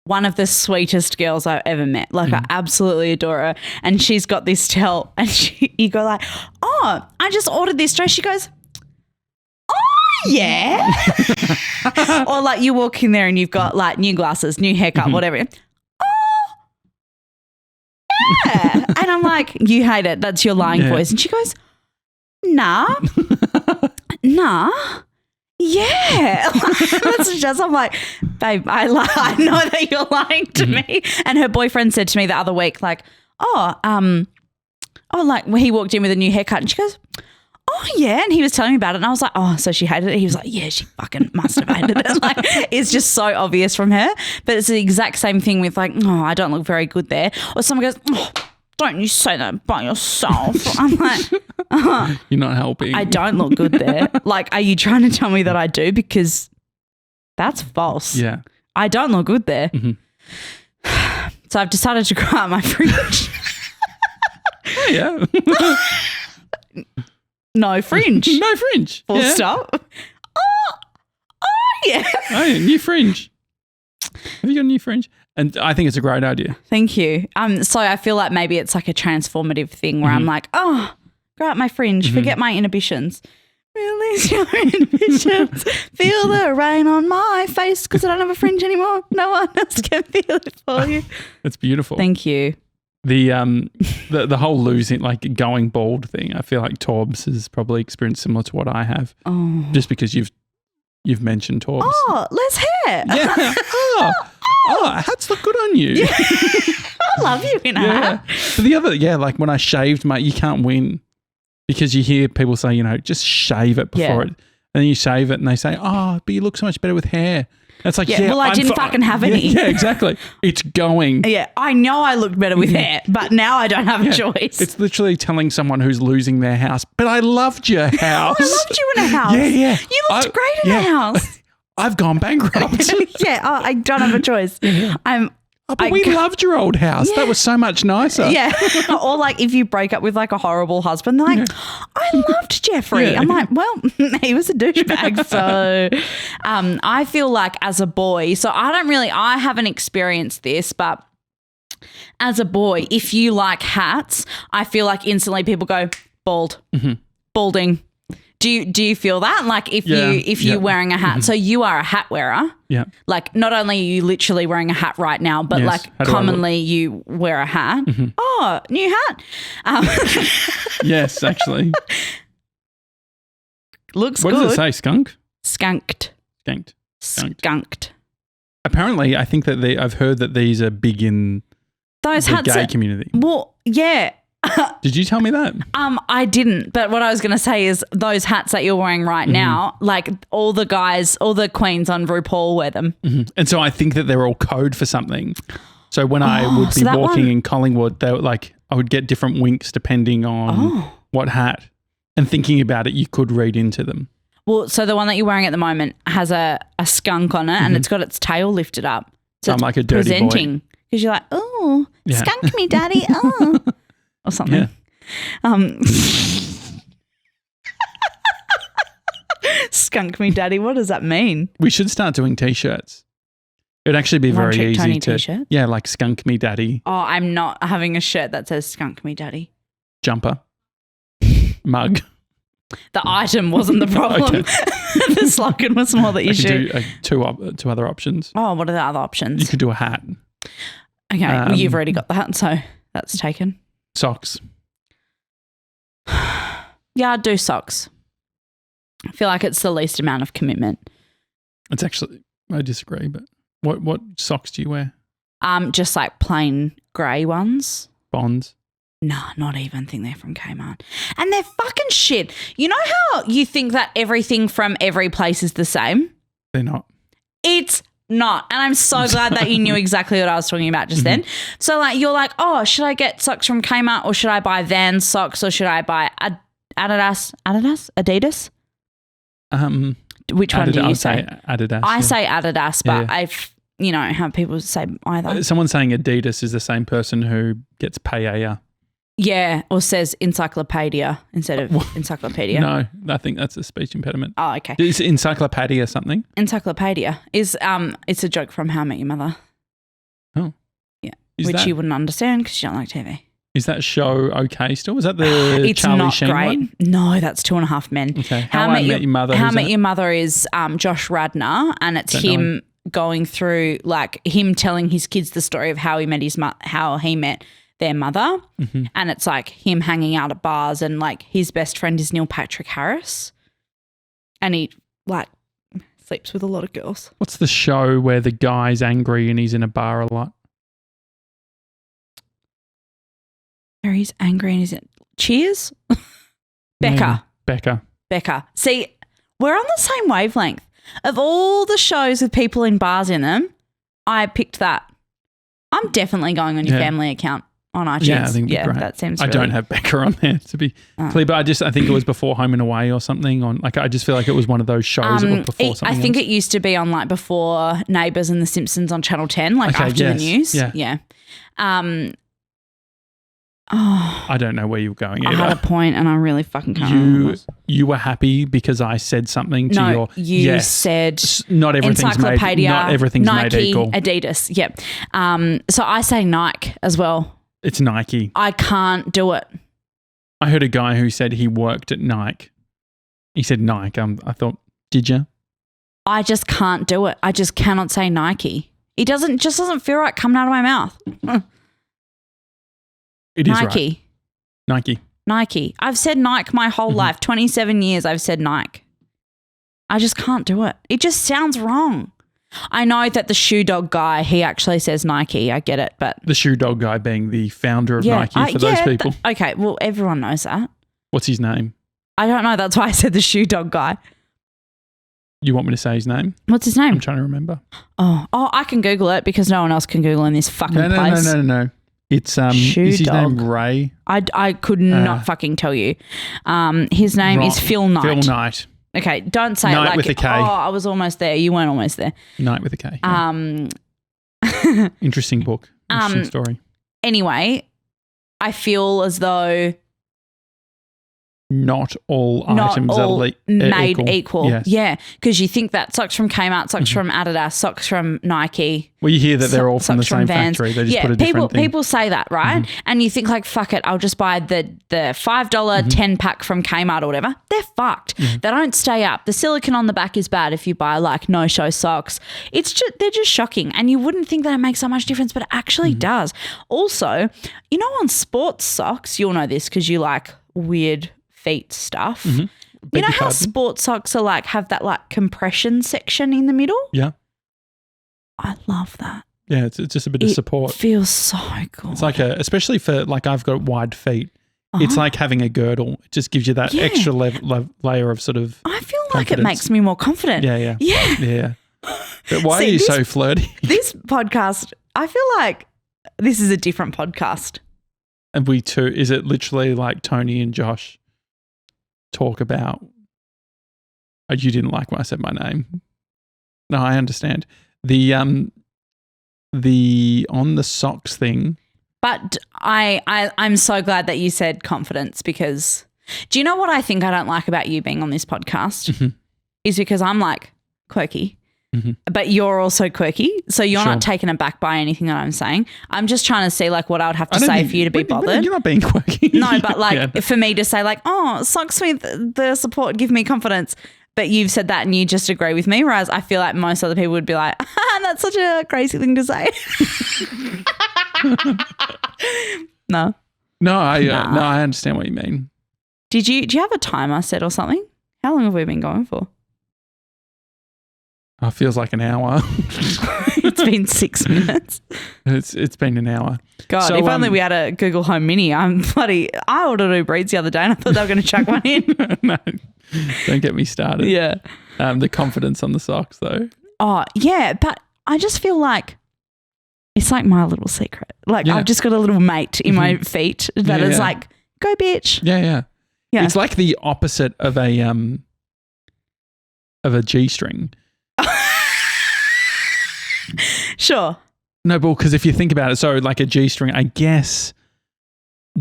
Speaker 1: one of the sweetest girls I've ever met. Like I absolutely adore her. And she's got this towel and you go like, oh, I just ordered this dress. She goes, oh, yeah. Or like you walk in there and you've got like new glasses, new haircut, whatever. Yeah. And I'm like, you hate it. That's your lying voice. And she goes, nah. Yeah. That's just, I'm like, babe, I know that you're lying to me. And her boyfriend said to me the other week, like, like he walked in with a new haircut and she goes, oh, yeah. And he was telling me about it and I was like, oh, so she hated it. He was like, yeah, she fucking must have hated it. Like, it's just so obvious from her. But it's the exact same thing with like, oh, I don't look very good there. Or someone goes, oh, don't you say that by yourself. I'm like,
Speaker 2: you're not helping.
Speaker 1: I don't look good there. Like, are you trying to tell me that I do? Because that's false.
Speaker 2: Yeah.
Speaker 1: I don't look good there. So I've decided to grow out my fringe.
Speaker 2: Oh, yeah.
Speaker 1: No fringe.
Speaker 2: No fringe.
Speaker 1: Full stop. Oh, yeah.
Speaker 2: Oh, yeah. New fringe. Have you got a new fringe? And I think it's a great idea.
Speaker 1: Thank you. So I feel like maybe it's like a transformative thing where I'm like, oh, grow out my fringe, forget my inhibitions. Release your inhibitions. Feel the rain on my face because I don't have a fringe anymore. No one else can feel it for you.
Speaker 2: It's beautiful.
Speaker 1: Thank you.
Speaker 2: The whole losing, like going bald thing, I feel like Torbs has probably experienced similar to what I have.
Speaker 1: Oh.
Speaker 2: Just because you've mentioned Torbs.
Speaker 1: Oh, less hair.
Speaker 2: Yeah. Hats look good on you.
Speaker 1: Yeah. I love you in a hat.
Speaker 2: But the other, like when I shaved, mate, you can't win because you hear people say, just shave it before it. And then you shave it and they say, oh, but you look so much better with hair. And it's like,
Speaker 1: well, I didn't fucking have any.
Speaker 2: Yeah, exactly. It's going.
Speaker 1: Yeah, I know I looked better with hair, but now I don't have a choice.
Speaker 2: It's literally telling someone who's losing their house, but I loved your house.
Speaker 1: I loved you in a house.
Speaker 2: Yeah.
Speaker 1: You looked great in a house.
Speaker 2: I've gone bankrupt.
Speaker 1: I don't have a choice.
Speaker 2: But we loved your old house. Yeah. That was so much nicer.
Speaker 1: Yeah. Or like if you break up with like a horrible husband, they're like, I loved Jeffrey. Yeah. I'm like, well, he was a douchebag. So I feel like as a boy, so I haven't experienced this, but as a boy, if you like hats, I feel like instantly people go, bald, balding. Do you feel that? Like if you're wearing a hat, so you are a hat wearer.
Speaker 2: Yeah.
Speaker 1: Like not only are you literally wearing a hat right now, but like commonly you wear a hat. Mm-hmm. Oh, new hat.
Speaker 2: Yes, actually.
Speaker 1: Looks
Speaker 2: good. What does it say? Skunk?
Speaker 1: Skunked.
Speaker 2: Apparently, I think that I've heard that these are big in
Speaker 1: those
Speaker 2: the gay community.
Speaker 1: Well, yeah.
Speaker 2: Did you tell me that?
Speaker 1: I didn't. But what I was going to say is those hats that you're wearing right now, like all the guys, all the queens on RuPaul wear them.
Speaker 2: Mm-hmm. And so I think that they're all code for something. So when I would be walking in Collingwood, they were like, I would get different winks depending on what hat. And thinking about it, you could read into them.
Speaker 1: Well, so the one that you're wearing at the moment has a skunk on it and it's got its tail lifted up. So
Speaker 2: I'm like a dirty
Speaker 1: presenting. Because you're like, oh, skunk me, daddy. Oh. Or something. Yeah. Skunk me, daddy. What does that mean?
Speaker 2: We should start doing T-shirts. It'd actually be very easy
Speaker 1: Toni
Speaker 2: to.
Speaker 1: T-shirt?
Speaker 2: Yeah, like skunk me, daddy.
Speaker 1: Oh, I'm not having a shirt that says skunk me, daddy.
Speaker 2: Jumper. Mug.
Speaker 1: The item wasn't the problem. The slogan was more the issue.
Speaker 2: I could do two other options.
Speaker 1: Oh, what are the other options?
Speaker 2: You could do a hat.
Speaker 1: Okay, well, you've already got the hat, so that's taken.
Speaker 2: Socks.
Speaker 1: Yeah, I'd do socks. I feel like it's the least amount of commitment.
Speaker 2: It's actually, I disagree, but what socks do you wear?
Speaker 1: Just like plain grey ones.
Speaker 2: Bonds?
Speaker 1: Nah, not even. Think they're from Kmart. And they're fucking shit. You know how you think that everything from every place is the same?
Speaker 2: They're not.
Speaker 1: It's not. And I'm so glad that you knew exactly what I was talking about just then. So like you're like, oh, should I get socks from Kmart or should I buy Vans socks or should I buy Adidas? Which one do you say?
Speaker 2: Adidas.
Speaker 1: I say Adidas, but I've have people say either.
Speaker 2: Someone saying Adidas is the same person who gets Paella.
Speaker 1: Yeah, or says encyclopedia instead of encyclopedia.
Speaker 2: No, I think that's a speech impediment.
Speaker 1: Oh, okay.
Speaker 2: Is encyclopedia something?
Speaker 1: Encyclopedia is it's a joke from How I Met Your Mother.
Speaker 2: Oh.
Speaker 1: Yeah, which you wouldn't understand because you don't like TV.
Speaker 2: Is that show okay still? Was that the Charlie Sheen one? It's not great.
Speaker 1: No, that's 2.5 Men.
Speaker 2: Okay. How I Met Your Mother.
Speaker 1: How I Met Your Mother is Josh Radnor and it's him going through like him telling his kids the story of how he met their mother and it's like him hanging out at bars and like his best friend is Neil Patrick Harris and he like sleeps with a lot of girls.
Speaker 2: What's the show where the guy's angry and he's in a bar a lot?
Speaker 1: Where he's angry and he's in Cheers? Becca. See, we're on the same wavelength. Of all the shows with people in bars in them, I picked that. I'm definitely going on your family account. On iTunes.
Speaker 2: Yeah, I think great.
Speaker 1: That seems
Speaker 2: I don't have Becca on there to be clear, but I think it was before Home and Away or something. I just feel like it was one of those shows that was before something
Speaker 1: I think
Speaker 2: else.
Speaker 1: it used to be on like before Neighbours and The Simpsons on Channel 10, after the news. Yeah.
Speaker 2: I don't know where you were going either.
Speaker 1: I had a point and I really fucking can't remember.
Speaker 2: You were happy because I said something to
Speaker 1: you said
Speaker 2: not everything's
Speaker 1: encyclopedia,
Speaker 2: made equal.
Speaker 1: Adidas. Yep. So I say Nike as well.
Speaker 2: It's Nike.
Speaker 1: I can't do it.
Speaker 2: I heard a guy who said he worked at Nike. He said Nike. I thought, did you?
Speaker 1: I just can't do it. I just cannot say Nike. It just doesn't feel right coming out of my mouth.
Speaker 2: It is right.
Speaker 1: Nike. I've said Nike my whole life. 27 years I've said Nike. I just can't do it. It just sounds wrong. I know that the shoe dog guy, he actually says Nike. I get it, but
Speaker 2: the shoe dog guy being the founder of Nike for those people.
Speaker 1: Okay, well, everyone knows that.
Speaker 2: What's his name?
Speaker 1: I don't know. That's why I said the shoe dog guy.
Speaker 2: You want me to say his name?
Speaker 1: What's his name?
Speaker 2: I'm trying to remember.
Speaker 1: Oh, I can Google it because no one else can Google in this fucking place.
Speaker 2: No. It's is his name Ray?
Speaker 1: I could not fucking tell you. His name is Phil Knight.
Speaker 2: Phil Knight.
Speaker 1: Okay, don't say
Speaker 2: Knight
Speaker 1: it like
Speaker 2: with a K.
Speaker 1: Oh, I was almost there. You weren't almost there.
Speaker 2: Knight with a K. Yeah. Interesting book. Interesting story.
Speaker 1: Anyway, I feel as though
Speaker 2: not all items are
Speaker 1: made equal.
Speaker 2: Yes.
Speaker 1: Yeah, because you think that socks from Kmart, socks from Adidas, socks from Nike.
Speaker 2: Well, you hear that they're all from the same factory. They just put a different thing.
Speaker 1: People say that, right? And you think like, fuck it, I'll just buy the $5 10-pack from Kmart or whatever. They're fucked. They don't stay up. The silicone on the back is bad if you buy like no-show socks. They're just shocking. And you wouldn't think that it makes so much difference, but it actually does. Also, you know, on sports socks, you'll know this because you like weird feet stuff. You know how sports socks are like have that like compression section in the middle?
Speaker 2: Yeah.
Speaker 1: I love that.
Speaker 2: Yeah, it's just a bit of support.
Speaker 1: It feels so good.
Speaker 2: It's like especially for like I've got wide feet. It's like having a girdle. It just gives you that extra layer of sort of
Speaker 1: I feel
Speaker 2: confidence.
Speaker 1: like it makes me more confident.
Speaker 2: Yeah. But why are you so flirty?
Speaker 1: This podcast, I feel like this is a different podcast.
Speaker 2: And we too, is it literally like Toni and Josh talk about, oh, you didn't like when I said my name. No, I understand. The on the socks thing.
Speaker 1: But I'm so glad that you said confidence because do you know what I think I don't like about you being on this podcast? Is because I'm like quirky. But you're also quirky, so you're not taken aback by anything that I'm saying. I'm just trying to see like what I would have to say for you to be bothered.
Speaker 2: You're not being quirky.
Speaker 1: No, but like for me to say like, oh, socks with the support give me confidence. But you've said that and you just agree with me, whereas I feel like most other people would be like, that's such a crazy thing to say. No,
Speaker 2: I understand what you mean.
Speaker 1: Do you have a timer set or something? How long have we been going for?
Speaker 2: It feels like an hour.
Speaker 1: It's been 6 minutes.
Speaker 2: It's been an hour.
Speaker 1: God, so, if only we had a Google Home Mini. I ordered Uber Eats the other day and I thought they were going to chuck one in.
Speaker 2: No, don't get me started.
Speaker 1: Yeah.
Speaker 2: The confidence on the socks though.
Speaker 1: Oh, yeah, but I just feel like it's like my little secret. Like I've just got a little mate in my feet that is like, go bitch.
Speaker 2: Yeah. It's like the opposite of a G-string.
Speaker 1: Sure.
Speaker 2: No, but because if you think about it, so like a G-string, I guess,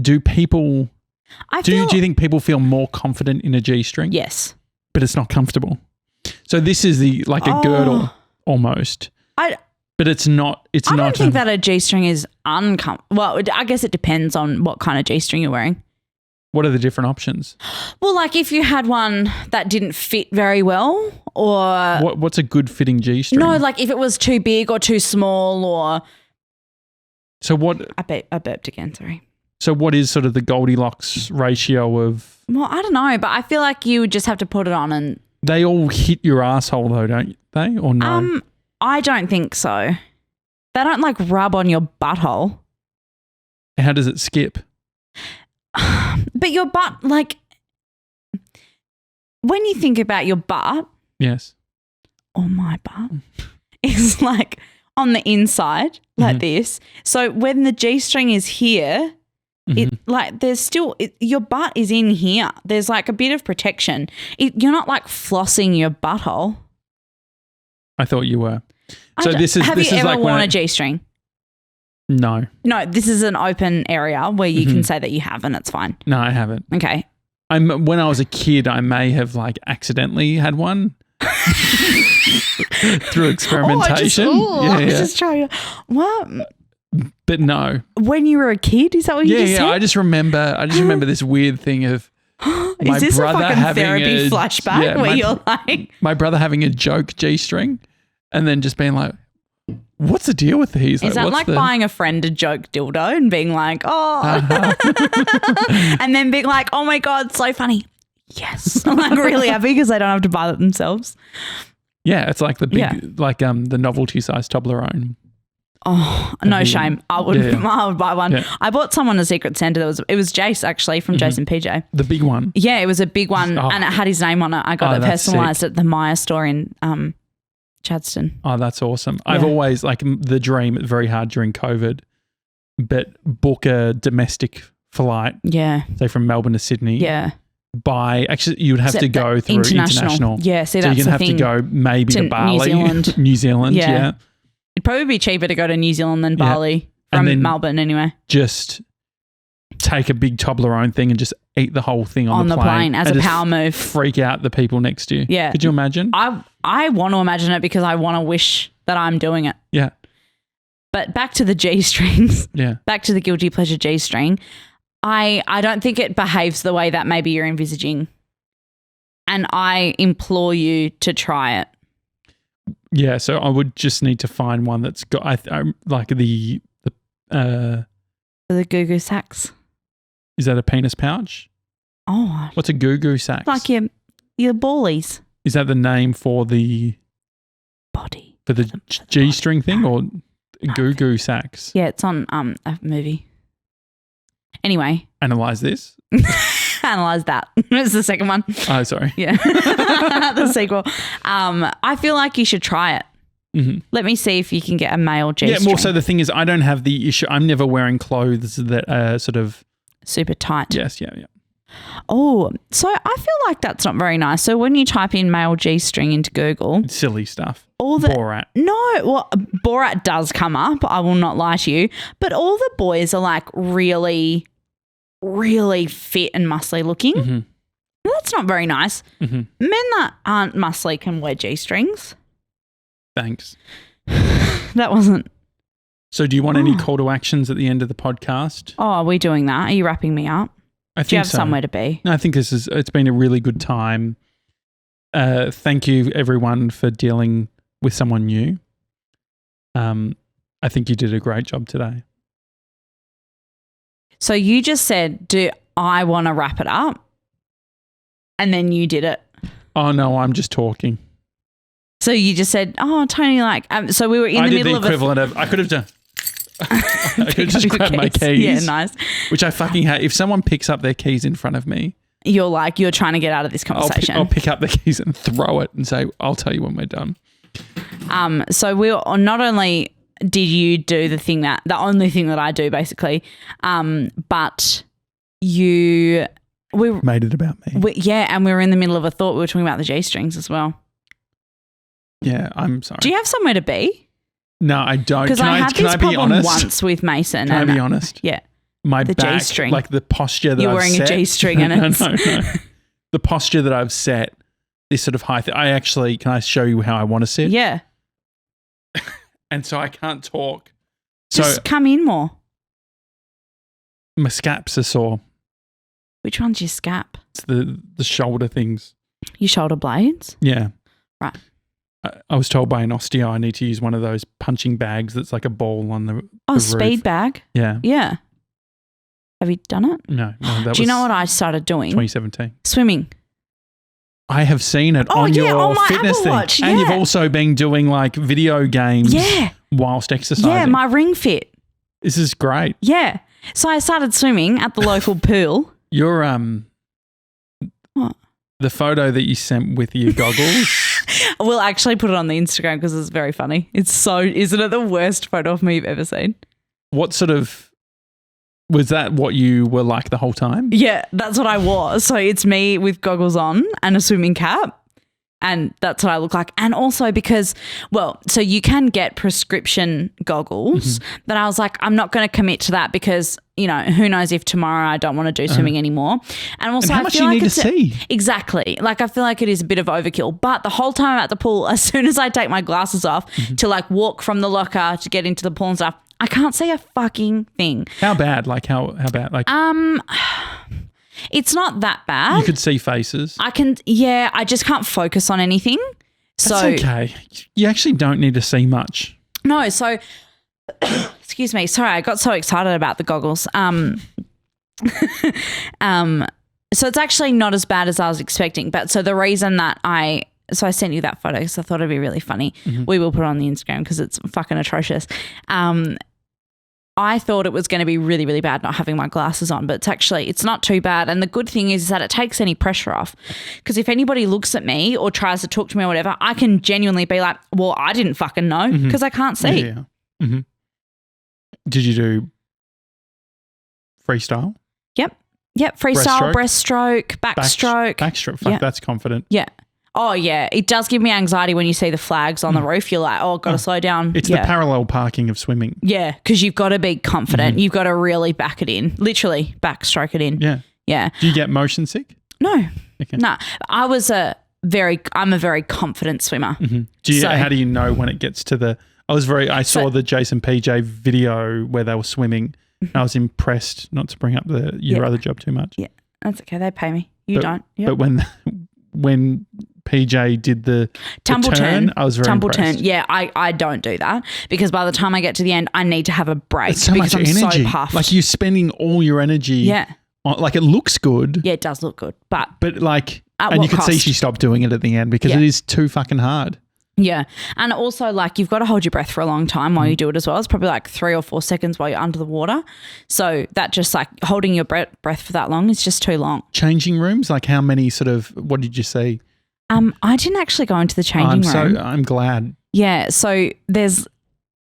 Speaker 2: do you think people feel more confident in a G-string?
Speaker 1: Yes.
Speaker 2: But it's not comfortable. So this is a girdle almost. But it's not. I
Speaker 1: don't think that a G-string is uncomfortable. Well, I guess it depends on what kind of G-string you're wearing.
Speaker 2: What are the different options?
Speaker 1: Well, like if you had one that didn't fit very well or...
Speaker 2: What's a good fitting G-string?
Speaker 1: No, like if it was too big or too small or...
Speaker 2: So what...
Speaker 1: I burped again, sorry.
Speaker 2: So what is sort of the Goldilocks ratio of...
Speaker 1: Well, I don't know, but I feel like you would just have to put it on and...
Speaker 2: They all hit your asshole though, don't they? Or no?
Speaker 1: I don't think so. They don't like rub on your butthole.
Speaker 2: How does it skip?
Speaker 1: But your butt, like, when you think about your butt.
Speaker 2: Yes.
Speaker 1: Or my butt is like on the inside like this. So when the G-string is here, it like there's still, your butt is in here. There's like a bit of protection. You're not like flossing your butthole.
Speaker 2: I thought you were. So
Speaker 1: have you ever worn a G-string?
Speaker 2: No.
Speaker 1: No, this is an open area where you can say that you have and it's fine.
Speaker 2: No, I haven't.
Speaker 1: Okay.
Speaker 2: When I was a kid, I may have like accidentally had one through experimentation.
Speaker 1: I was just trying to, what?
Speaker 2: But no.
Speaker 1: When you were a kid, is that what you just said?
Speaker 2: I just remember this weird thing of my
Speaker 1: is this
Speaker 2: brother
Speaker 1: a fucking therapy flashback where you're like
Speaker 2: my brother having a joke G-string and then just being like, what's the deal with these?
Speaker 1: Is that like buying a friend a joke dildo and being like, and then being like, oh my God, so funny. Yes. I'm like really happy because they don't have to buy it themselves.
Speaker 2: Yeah, it's like the big, the novelty size Toblerone.
Speaker 1: Oh, no shame. I would buy one.
Speaker 2: Yeah.
Speaker 1: I bought someone a Secret Santa. It was Jace actually from Jason PJ.
Speaker 2: The big one.
Speaker 1: Yeah, it was a big one and it had his name on it. I got it personalised at the Maya store in Chadstone.
Speaker 2: Oh, that's awesome. Yeah. I've always, the dream, very hard during COVID, but book a domestic flight.
Speaker 1: Yeah.
Speaker 2: Say from Melbourne to Sydney.
Speaker 1: Yeah.
Speaker 2: You would have to go through international.
Speaker 1: Yeah, see,
Speaker 2: so
Speaker 1: that's
Speaker 2: you're going to have to go maybe to Bali. New Zealand, yeah.
Speaker 1: It'd probably be cheaper to go to New Zealand than Bali from Melbourne anyway.
Speaker 2: Just take a big Toblerone thing and just eat the whole thing on the plane
Speaker 1: as a power move.
Speaker 2: Freak out the people next to you.
Speaker 1: Yeah.
Speaker 2: Could you imagine?
Speaker 1: I want to imagine it because I want to wish that I'm doing it.
Speaker 2: Yeah.
Speaker 1: But back to the G-strings.
Speaker 2: Yeah.
Speaker 1: Back to the guilty pleasure G-string. I don't think it behaves the way that maybe you're envisaging. And I implore you to try it.
Speaker 2: Yeah, so I would just need to find one that's got like the
Speaker 1: goo-goo sacks.
Speaker 2: Is that a penis pouch?
Speaker 1: Oh.
Speaker 2: What's a goo-goo sack?
Speaker 1: Like your ballies.
Speaker 2: Is that the name for the
Speaker 1: body?
Speaker 2: For the G-string thing or goo-goo sacks?
Speaker 1: Yeah, it's on a movie. Anyway.
Speaker 2: Analyze this.
Speaker 1: Analyze that. It's the second one.
Speaker 2: Oh, sorry.
Speaker 1: Yeah. The sequel. I feel like you should try it.
Speaker 2: Mm-hmm.
Speaker 1: Let me see if you can get a male G-string.
Speaker 2: Yeah, more so the thing is I don't have the issue. I'm never wearing clothes that are sort of...
Speaker 1: super tight.
Speaker 2: Yes, yeah.
Speaker 1: Oh, so I feel like that's not very nice. So when you type in male G-string into Google...
Speaker 2: It's silly stuff.
Speaker 1: Borat. No, well, Borat does come up. I will not lie to you. But all the boys are like really... really fit and muscly looking.
Speaker 2: Mm-hmm.
Speaker 1: That's not very nice.
Speaker 2: Mm-hmm.
Speaker 1: Men that aren't muscly can wear G-strings.
Speaker 2: Thanks.
Speaker 1: That wasn't...
Speaker 2: So do you want any call to actions at the end of the podcast?
Speaker 1: Oh, are we doing that? Are you wrapping me up? Do you have somewhere to be?
Speaker 2: No, I think it's been a really good time. Thank you everyone for dealing with someone new. I think you did a great job today.
Speaker 1: So you just said, do I want to wrap it up? And then you did it.
Speaker 2: Oh, no, I'm just talking.
Speaker 1: So you just said, oh, Toni, so we were in the middle of...
Speaker 2: I did the equivalent of... I could have done... I could just grab my keys.
Speaker 1: Yeah, nice.
Speaker 2: Which I fucking hate. If someone picks up their keys in front of me...
Speaker 1: You're trying to get out of this conversation.
Speaker 2: I'll pick up the keys and throw it and say, I'll tell you when we're done.
Speaker 1: So we not only... did you do the only thing that I do basically, but we
Speaker 2: made it about me.
Speaker 1: And we were in the middle of a thought. We were talking about the G-strings as well.
Speaker 2: Yeah, I'm sorry.
Speaker 1: Do you have somewhere to be?
Speaker 2: No, I don't.
Speaker 1: Because I had this problem once with Mason.
Speaker 2: Can I be honest?
Speaker 1: Yeah.
Speaker 2: My back, G-string. Like the posture that
Speaker 1: You're wearing a G-string and it's...
Speaker 2: No. The posture that I've set, this sort of height, can I show you how I want to sit?
Speaker 1: Yeah.
Speaker 2: And so I can't talk.
Speaker 1: Just come in more.
Speaker 2: My scaps are sore.
Speaker 1: Which one's your scap?
Speaker 2: It's the shoulder things.
Speaker 1: Your shoulder blades?
Speaker 2: Yeah.
Speaker 1: Right.
Speaker 2: I was told by an osteo I need to use one of those punching bags that's like a ball on the
Speaker 1: speed
Speaker 2: roof.
Speaker 1: Bag?
Speaker 2: Yeah.
Speaker 1: Yeah. Have you done it?
Speaker 2: No.
Speaker 1: Do you know what I started doing?
Speaker 2: 2017.
Speaker 1: Swimming.
Speaker 2: I have seen it on your fitness
Speaker 1: Apple
Speaker 2: thing.
Speaker 1: Watch,
Speaker 2: and you've also been doing like video games whilst exercising.
Speaker 1: Yeah, my Ring Fit.
Speaker 2: This is great.
Speaker 1: Yeah. So I started swimming at the local pool.
Speaker 2: Your
Speaker 1: what?
Speaker 2: The photo that you sent with your goggles.
Speaker 1: We'll actually put it on the Instagram because it's very funny. Isn't it the worst photo of me you've ever seen?
Speaker 2: What sort of... Was that what you were like the whole time?
Speaker 1: Yeah, that's what I was. So it's me with goggles on and a swimming cap. And that's what I look like. And also because, so you can get prescription goggles, but I was like, I'm not going to commit to that because, who knows if tomorrow I don't want to do swimming anymore. And also,
Speaker 2: how much you need to see?
Speaker 1: Exactly. Like I feel like it is a bit of overkill. But the whole time I'm at the pool, as soon as I take my glasses off to like walk from the locker to get into the pool and stuff, I can't see a fucking thing.
Speaker 2: How bad? Like how bad? Like
Speaker 1: it's not that bad.
Speaker 2: You could see faces.
Speaker 1: I just can't focus on anything.
Speaker 2: That's okay. You actually don't need to see much.
Speaker 1: No, so excuse me. Sorry, I got so excited about the goggles. So it's actually not as bad as I was expecting. But so the reason that I So I sent you that photo because I thought it'd be really funny. Mm-hmm. We will put it on the Instagram because it's fucking atrocious. I thought it was going to be really, really bad not having my glasses on, but it's not too bad. And the good thing is that it takes any pressure off, because if anybody looks at me or tries to talk to me or whatever, I can genuinely be like, well, I didn't fucking know because I can't see.
Speaker 2: Yeah. Mm-hmm. Did you do freestyle?
Speaker 1: Yep. Freestyle, breaststroke, backstroke.
Speaker 2: Backstroke. Fuck, that's confident.
Speaker 1: Yeah. Oh, yeah. It does give me anxiety when you see the flags on the roof. You're like, got to slow down.
Speaker 2: It's the parallel parking of swimming.
Speaker 1: Yeah, because you've got to be confident. Mm-hmm. You've got to really back it in. Literally backstroke it in.
Speaker 2: Yeah.
Speaker 1: Yeah.
Speaker 2: Do you get motion sick?
Speaker 1: No. Okay. No. I'm a very confident swimmer.
Speaker 2: Mm-hmm. How do you know when it gets to I saw the Jason PJ video where they were swimming. I was impressed, not to bring up your other job too much.
Speaker 1: Yeah, that's okay. They pay me. You don't.
Speaker 2: Yep. But when PJ did the tumble turn, I was very impressed. Tumble turn.
Speaker 1: Yeah, I don't do that because by the time I get to the end, I need to have a break.
Speaker 2: It's so much energy. So puffed. Like you're spending all your energy.
Speaker 1: Yeah.
Speaker 2: Like it looks good.
Speaker 1: Yeah, it does look good. But
Speaker 2: like, and you can see she stopped doing it at the end because it is too fucking hard.
Speaker 1: Yeah. And also like you've got to hold your breath for a long time while you do it as well. It's probably like 3 or 4 seconds while you're under the water. So that just like holding your breath for that long is just too long.
Speaker 2: Changing rooms? Like how many what did you see?
Speaker 1: I didn't actually go into the changing room.
Speaker 2: I'm glad.
Speaker 1: Yeah. So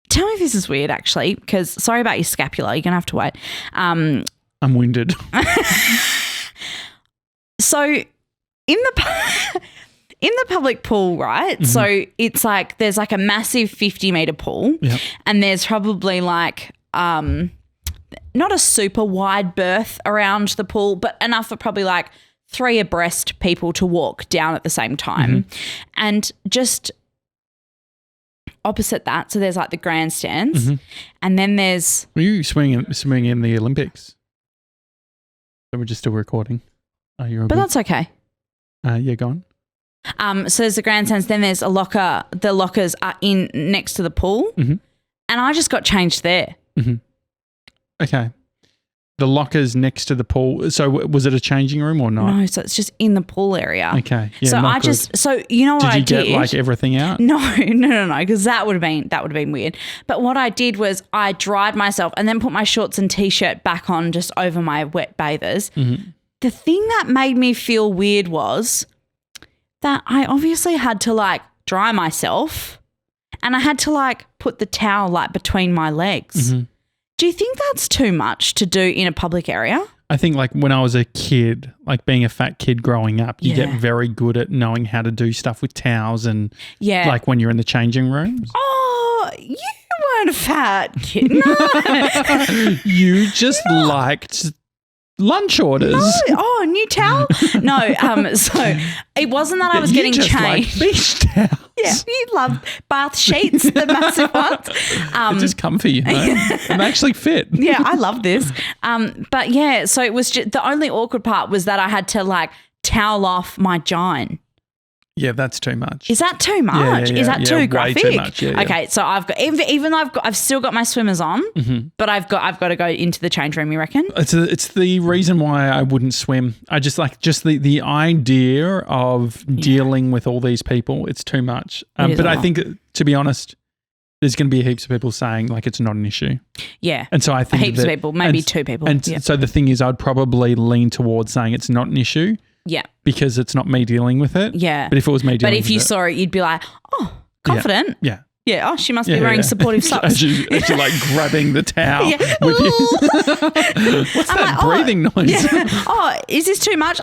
Speaker 1: tell me if this is weird actually, because sorry about your scapula. You're going to have to wait.
Speaker 2: I'm winded.
Speaker 1: So in the public pool, right? Mm-hmm. So it's like there's like a massive 50-meter pool, and there's probably like not a super wide berth around the pool, but enough for probably like 3 abreast people to walk down at the same time. Mm-hmm. And just opposite that, so there's like the grandstands, and then there's.
Speaker 2: Were you swimming in the Olympics? So we're just still recording. Oh, you're.
Speaker 1: But that's okay.
Speaker 2: Yeah, go on.
Speaker 1: So there's the grandstands, then there's a locker. The lockers are in next to the pool, and I just got changed there.
Speaker 2: Mm-hmm. Okay. The lockers next to the pool. So was it a changing room or not?
Speaker 1: No, so it's just in the pool area.
Speaker 2: Okay. Yeah,
Speaker 1: so you know what I did?
Speaker 2: Did you get like everything out?
Speaker 1: No, because that would have been weird. But what I did was I dried myself and then put my shorts and t-shirt back on just over my wet bathers. Mm-hmm. The thing that made me feel weird was that I obviously had to like dry myself and I had to like put the towel like between my legs. Mm-hmm. Do you think that's too much to do in a public area?
Speaker 2: I think like when I was a kid, like being a fat kid growing up, you get very good at knowing how to do stuff with towels and like when you're in the changing rooms.
Speaker 1: Oh, you weren't a fat kid. No.
Speaker 2: You just liked lunch orders.
Speaker 1: No. Oh, a new towel? No. So it wasn't that I was getting changed.
Speaker 2: Like beach towels.
Speaker 1: Yeah, you love bath sheets, the massive ones.
Speaker 2: It's just comfy, you know. I'm actually fit.
Speaker 1: Yeah, I love this. But yeah, so it was just, the only awkward part was that I had to like towel off my gine.
Speaker 2: Yeah, that's too much.
Speaker 1: Is that too much?
Speaker 2: Yeah,
Speaker 1: is that too graphic?
Speaker 2: Way too much. Yeah,
Speaker 1: okay, so I've got even though I've still got my swimmers on, but I've got to go into the change room. You reckon?
Speaker 2: It's the reason why I wouldn't swim. I just like the idea of dealing with all these people. It's too much. But I think, to be honest, there's going to be heaps of people saying like it's not an issue.
Speaker 1: Yeah,
Speaker 2: and so I think
Speaker 1: heaps of people, maybe 2 people.
Speaker 2: And so the thing is, I'd probably lean towards saying it's not an issue.
Speaker 1: Yeah.
Speaker 2: Because it's not me dealing with it.
Speaker 1: Yeah.
Speaker 2: But if it was me dealing with it.
Speaker 1: But if you saw it, you'd be like, oh, confident.
Speaker 2: Yeah.
Speaker 1: Yeah. Oh, she must be wearing supportive socks.
Speaker 2: As you're like grabbing the towel.
Speaker 1: Yeah.
Speaker 2: With you. What's that breathing noise?
Speaker 1: Yeah. Oh, is this too much?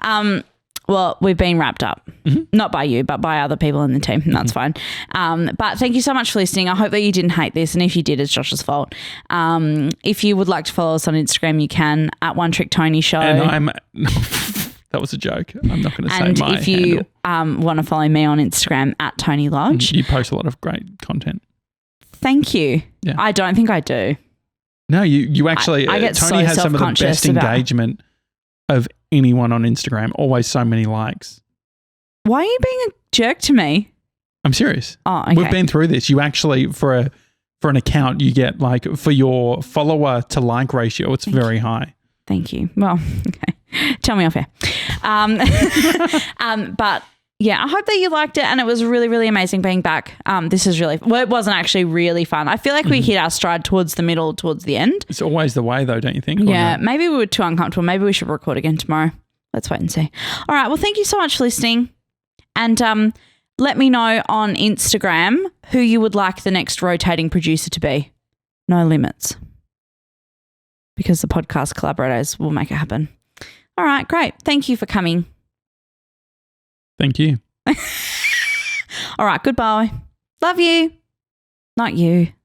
Speaker 1: Oh. Well, we've been wrapped up. Mm-hmm. Not by you, but by other people in the team. And that's fine. But thank you so much for listening. I hope that you didn't hate this. And if you did, it's Josh's fault. If you would like to follow us on Instagram, you can at One Trick Tony Show.
Speaker 2: And that was a joke. I'm not going to say my handle. And
Speaker 1: if you want to follow me on Instagram at Toni Lodge.
Speaker 2: You post a lot of great content.
Speaker 1: Thank you. Yeah. I don't think I do.
Speaker 2: No, you actually.
Speaker 1: I get
Speaker 2: Toni has some of the best engagement of anyone on Instagram. Always so many likes.
Speaker 1: Why are you being a jerk to me?
Speaker 2: I'm serious.
Speaker 1: Oh, okay.
Speaker 2: We've been through this. You actually, for an account, you get like, for your follower to like ratio, it's very high.
Speaker 1: Thank you. Well, okay. Tell me off air. But yeah, I hope that you liked it, and it was really, really amazing being back. This is really well, it wasn't actually really fun. I feel like we hit our stride towards the middle, towards the end.
Speaker 2: It's always the way though, don't you think?
Speaker 1: Yeah, maybe we were too uncomfortable. Maybe we should record again tomorrow. Let's wait and see. All right, well, thank you so much for listening, and let me know on Instagram who you would like the next rotating producer to be. No limits, because the podcast collaborators will make it happen. All right, great. Thank you for coming.
Speaker 2: Thank you.
Speaker 1: All right, goodbye. Love you. Not you.